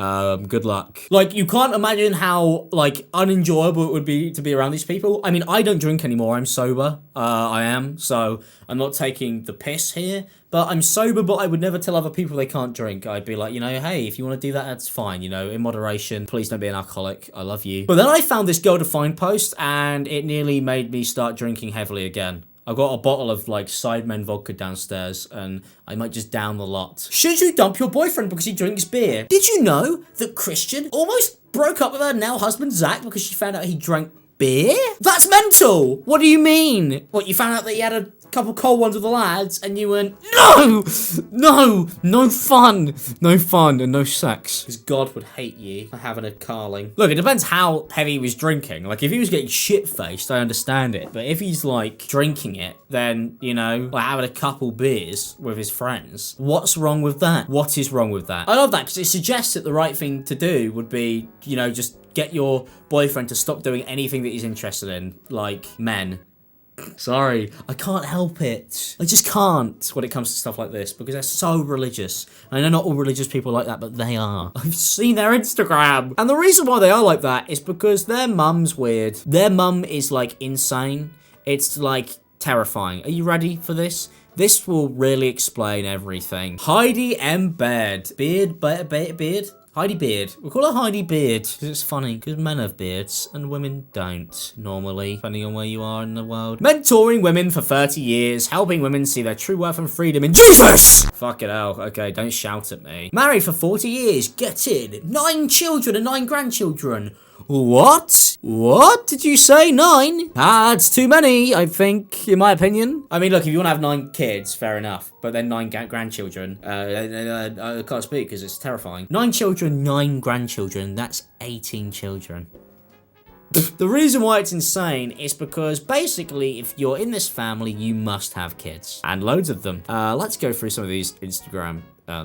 A: Good luck. Like, you can't imagine how like unenjoyable it would be to be around these people. I mean, I don't drink anymore. I'm sober. I am. So I'm not taking the piss here. But I'm sober, but I would never tell other people they can't drink. I'd be like, you know, hey, if you want to do that, that's fine, you know, in moderation. Please don't be an alcoholic. I love you. But then I found this Girl Defined post, and it nearly made me start drinking heavily again. I've got a bottle of, like, Sidemen vodka downstairs, and I might just down the lot. Should you dump your boyfriend because he drinks beer? Did you know that Kristen almost broke up with her now husband, Zach, because she found out he drank beer? That's mental! What do you mean? What, you found out that he had a couple cold ones with the lads and you went, no fun and no sex, because God would hate you for having a carling. Look, it depends how heavy he was drinking. Like, if he was getting shit-faced, I understand it, but if he's like drinking it, then, you know, like having a couple beers with his friends, what's wrong with that? What is wrong with that? I love that, because it suggests that the right thing to do would be, you know, just get your boyfriend to stop doing anything that he's interested in, like men. Sorry, I can't help it. I just can't when it comes to stuff like this because they're so religious. I know not all religious people are like that, but they are. I've seen their Instagram. And the reason why they are like that is because their mum's weird. Their mum is like insane. It's like terrifying. Are you ready for this? This will really explain everything. Heidi M. Beard. Beard? Heidi Beard. We'll call her Heidi Beard because it's funny because men have beards and women don't normally, depending on where you are in the world. Mentoring women for 30 years, helping women see their true worth and freedom in Jesus! Fuck it hell. Okay, don't shout at me. Married for 40 years. Get in. 9 children and 9 grandchildren. What? What did you say? 9? That's too many, I think, in my opinion. I mean, look, if you want to have 9 kids, fair enough. But then 9 grandchildren, I can't speak because it's terrifying. 9 children, 9 grandchildren, that's 18 children. The reason why it's insane is because basically if you're in this family, you must have kids. And loads of them. Let's go through some of these Instagram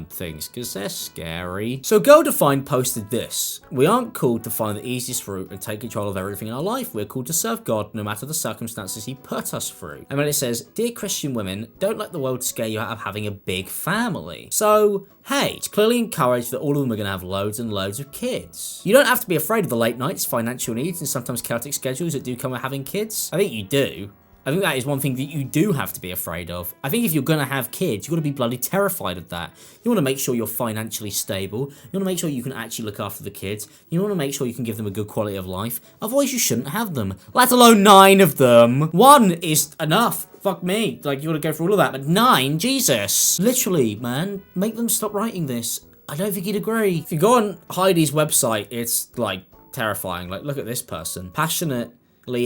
A: things because they're scary. So Girl Defined posted this. We aren't called to find the easiest route and take control of everything in our life. We're called to serve God no matter the circumstances he put us through. And then it says, dear Christian women, don't let the world scare you out of having a big family. So, hey, it's clearly encouraged that all of them are going to have loads and loads of kids. You don't have to be afraid of the late nights, financial needs, and sometimes chaotic schedules that do come with having kids. I think you do. I think that is one thing that you do have to be afraid of. I think if you're going to have kids, you've got to be bloody terrified of that. You want to make sure you're financially stable. You want to make sure you can actually look after the kids. You want to make sure you can give them a good quality of life. Otherwise, you shouldn't have them. Let alone 9 of them. 1 is enough. Fuck me. Like, you got to go through all of that. But 9? Jesus. Literally, man. Make them stop writing this. I don't think he'd agree. If you go on Heidi's website, it's, like, terrifying. Like, look at this person. Passionate.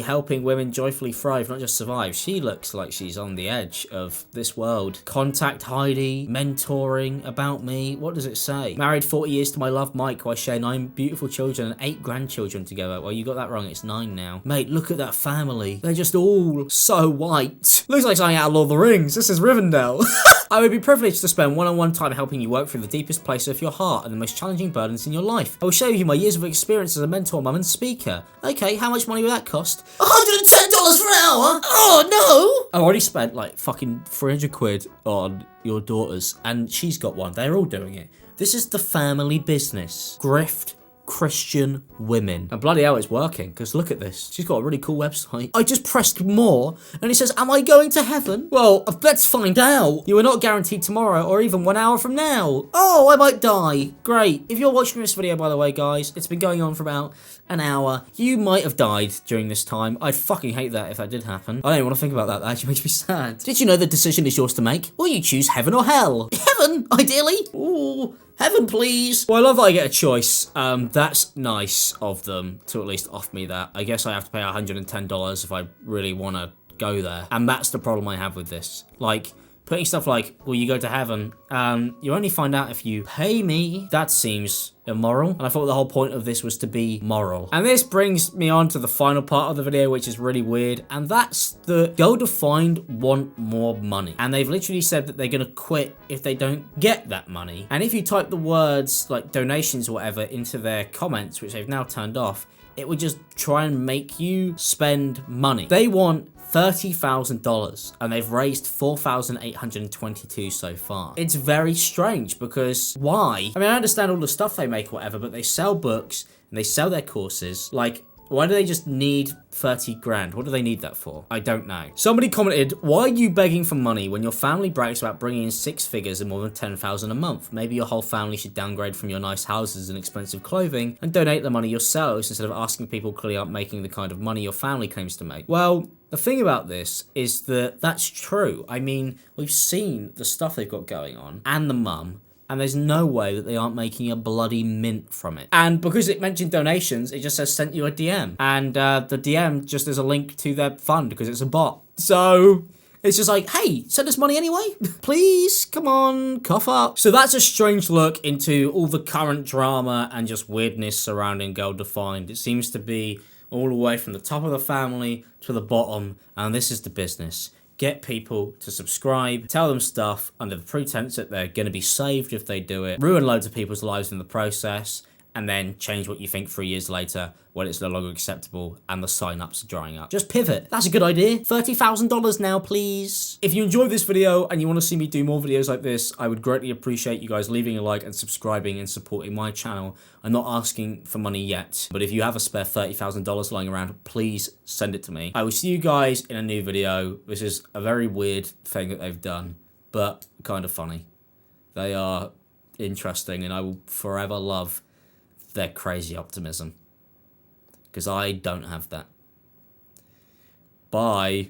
A: Helping women joyfully thrive, not just survive. She looks like she's on the edge of this world. Contact Heidi, mentoring, about me. What does it say? Married 40 years to my love Mike, who I share 9 beautiful children and 8 grandchildren together. Well, you got that wrong. It's 9 now. Mate, look at that family. They're just all so white. Looks like something out of Lord of the Rings. This is Rivendell. I would be privileged to spend one-on-one time helping you work through the deepest places of your heart and the most challenging burdens in your life. I will share with you my years of experience as a mentor, mum, and speaker. Okay, how much money will that cost? $110 for an hour? Oh, no! I already spent like fucking 300 quid on your daughters, and she's got one. They're all doing it. This is the family business. Grift Christian women. And bloody hell, it's working, because look at this. She's got a really cool website. I just pressed more, and it says, am I going to heaven? Well, let's find out. You are not guaranteed tomorrow, or even 1 hour from now. Oh, I might die. Great. If you're watching this video, by the way, guys, it's been going on for about an hour. You might have died during this time. I'd fucking hate that if that did happen. I don't even want to think about that. That actually makes me sad. Did you know the decision is yours to make? Will you choose heaven or hell? Heaven, ideally. Ooh. Heaven, please. Well, I love that I get a choice. That's nice of them to at least offer me that. I guess I have to pay $110 if I really want to go there. And that's the problem I have with this. Like, putting stuff like, will you go to heaven? You only find out if you pay me. That seems immoral. And I thought the whole point of this was to be moral. And this brings me on to the final part of the video, which is really weird. And that's the Girl Defined want more money. And they've literally said that they're going to quit if they don't get that money. And if you type the words like donations or whatever into their comments, which they've now turned off, it would just try and make you spend money. They want $30,000 and they've raised $4,822 so far. It's very strange because why? I mean, I understand all the stuff they make or whatever, but they sell books and they sell their courses. Like, why do they just need 30 grand? What do they need that for? I don't know. Somebody commented, why are you begging for money when your family brags about bringing in 6 figures and more than 10,000 a month? Maybe your whole family should downgrade from your nice houses and expensive clothing and donate the money yourselves instead of asking people who clearly aren't making the kind of money your family claims to make. Well, the thing about this is that that's true. I mean, we've seen the stuff they've got going on and the mum, and there's no way that they aren't making a bloody mint from it. And because it mentioned donations, it just says sent you a DM. And the DM just is a link to their fund because it's a bot. So it's just like, hey, send us money anyway. Please, come on, cough up. So that's a strange look into all the current drama and just weirdness surrounding Girl Defined. It seems to be all the way from the top of the family to the bottom, and this is the business. Get people to subscribe, tell them stuff under the pretense that they're going to be saved if they do it, ruin loads of people's lives in the process, and then change what you think 3 years later when it's no longer acceptable and the sign-ups are drying up. Just pivot. That's a good idea. $30,000 now, please. If you enjoyed this video and you want to see me do more videos like this, I would greatly appreciate you guys leaving a like and subscribing and supporting my channel. I'm not asking for money yet, but if you have a spare $30,000 lying around, please send it to me. I will see you guys in a new video. This is a very weird thing that they've done, but kind of funny. They are interesting, and I will forever love their crazy optimism, because I don't have that. Bye.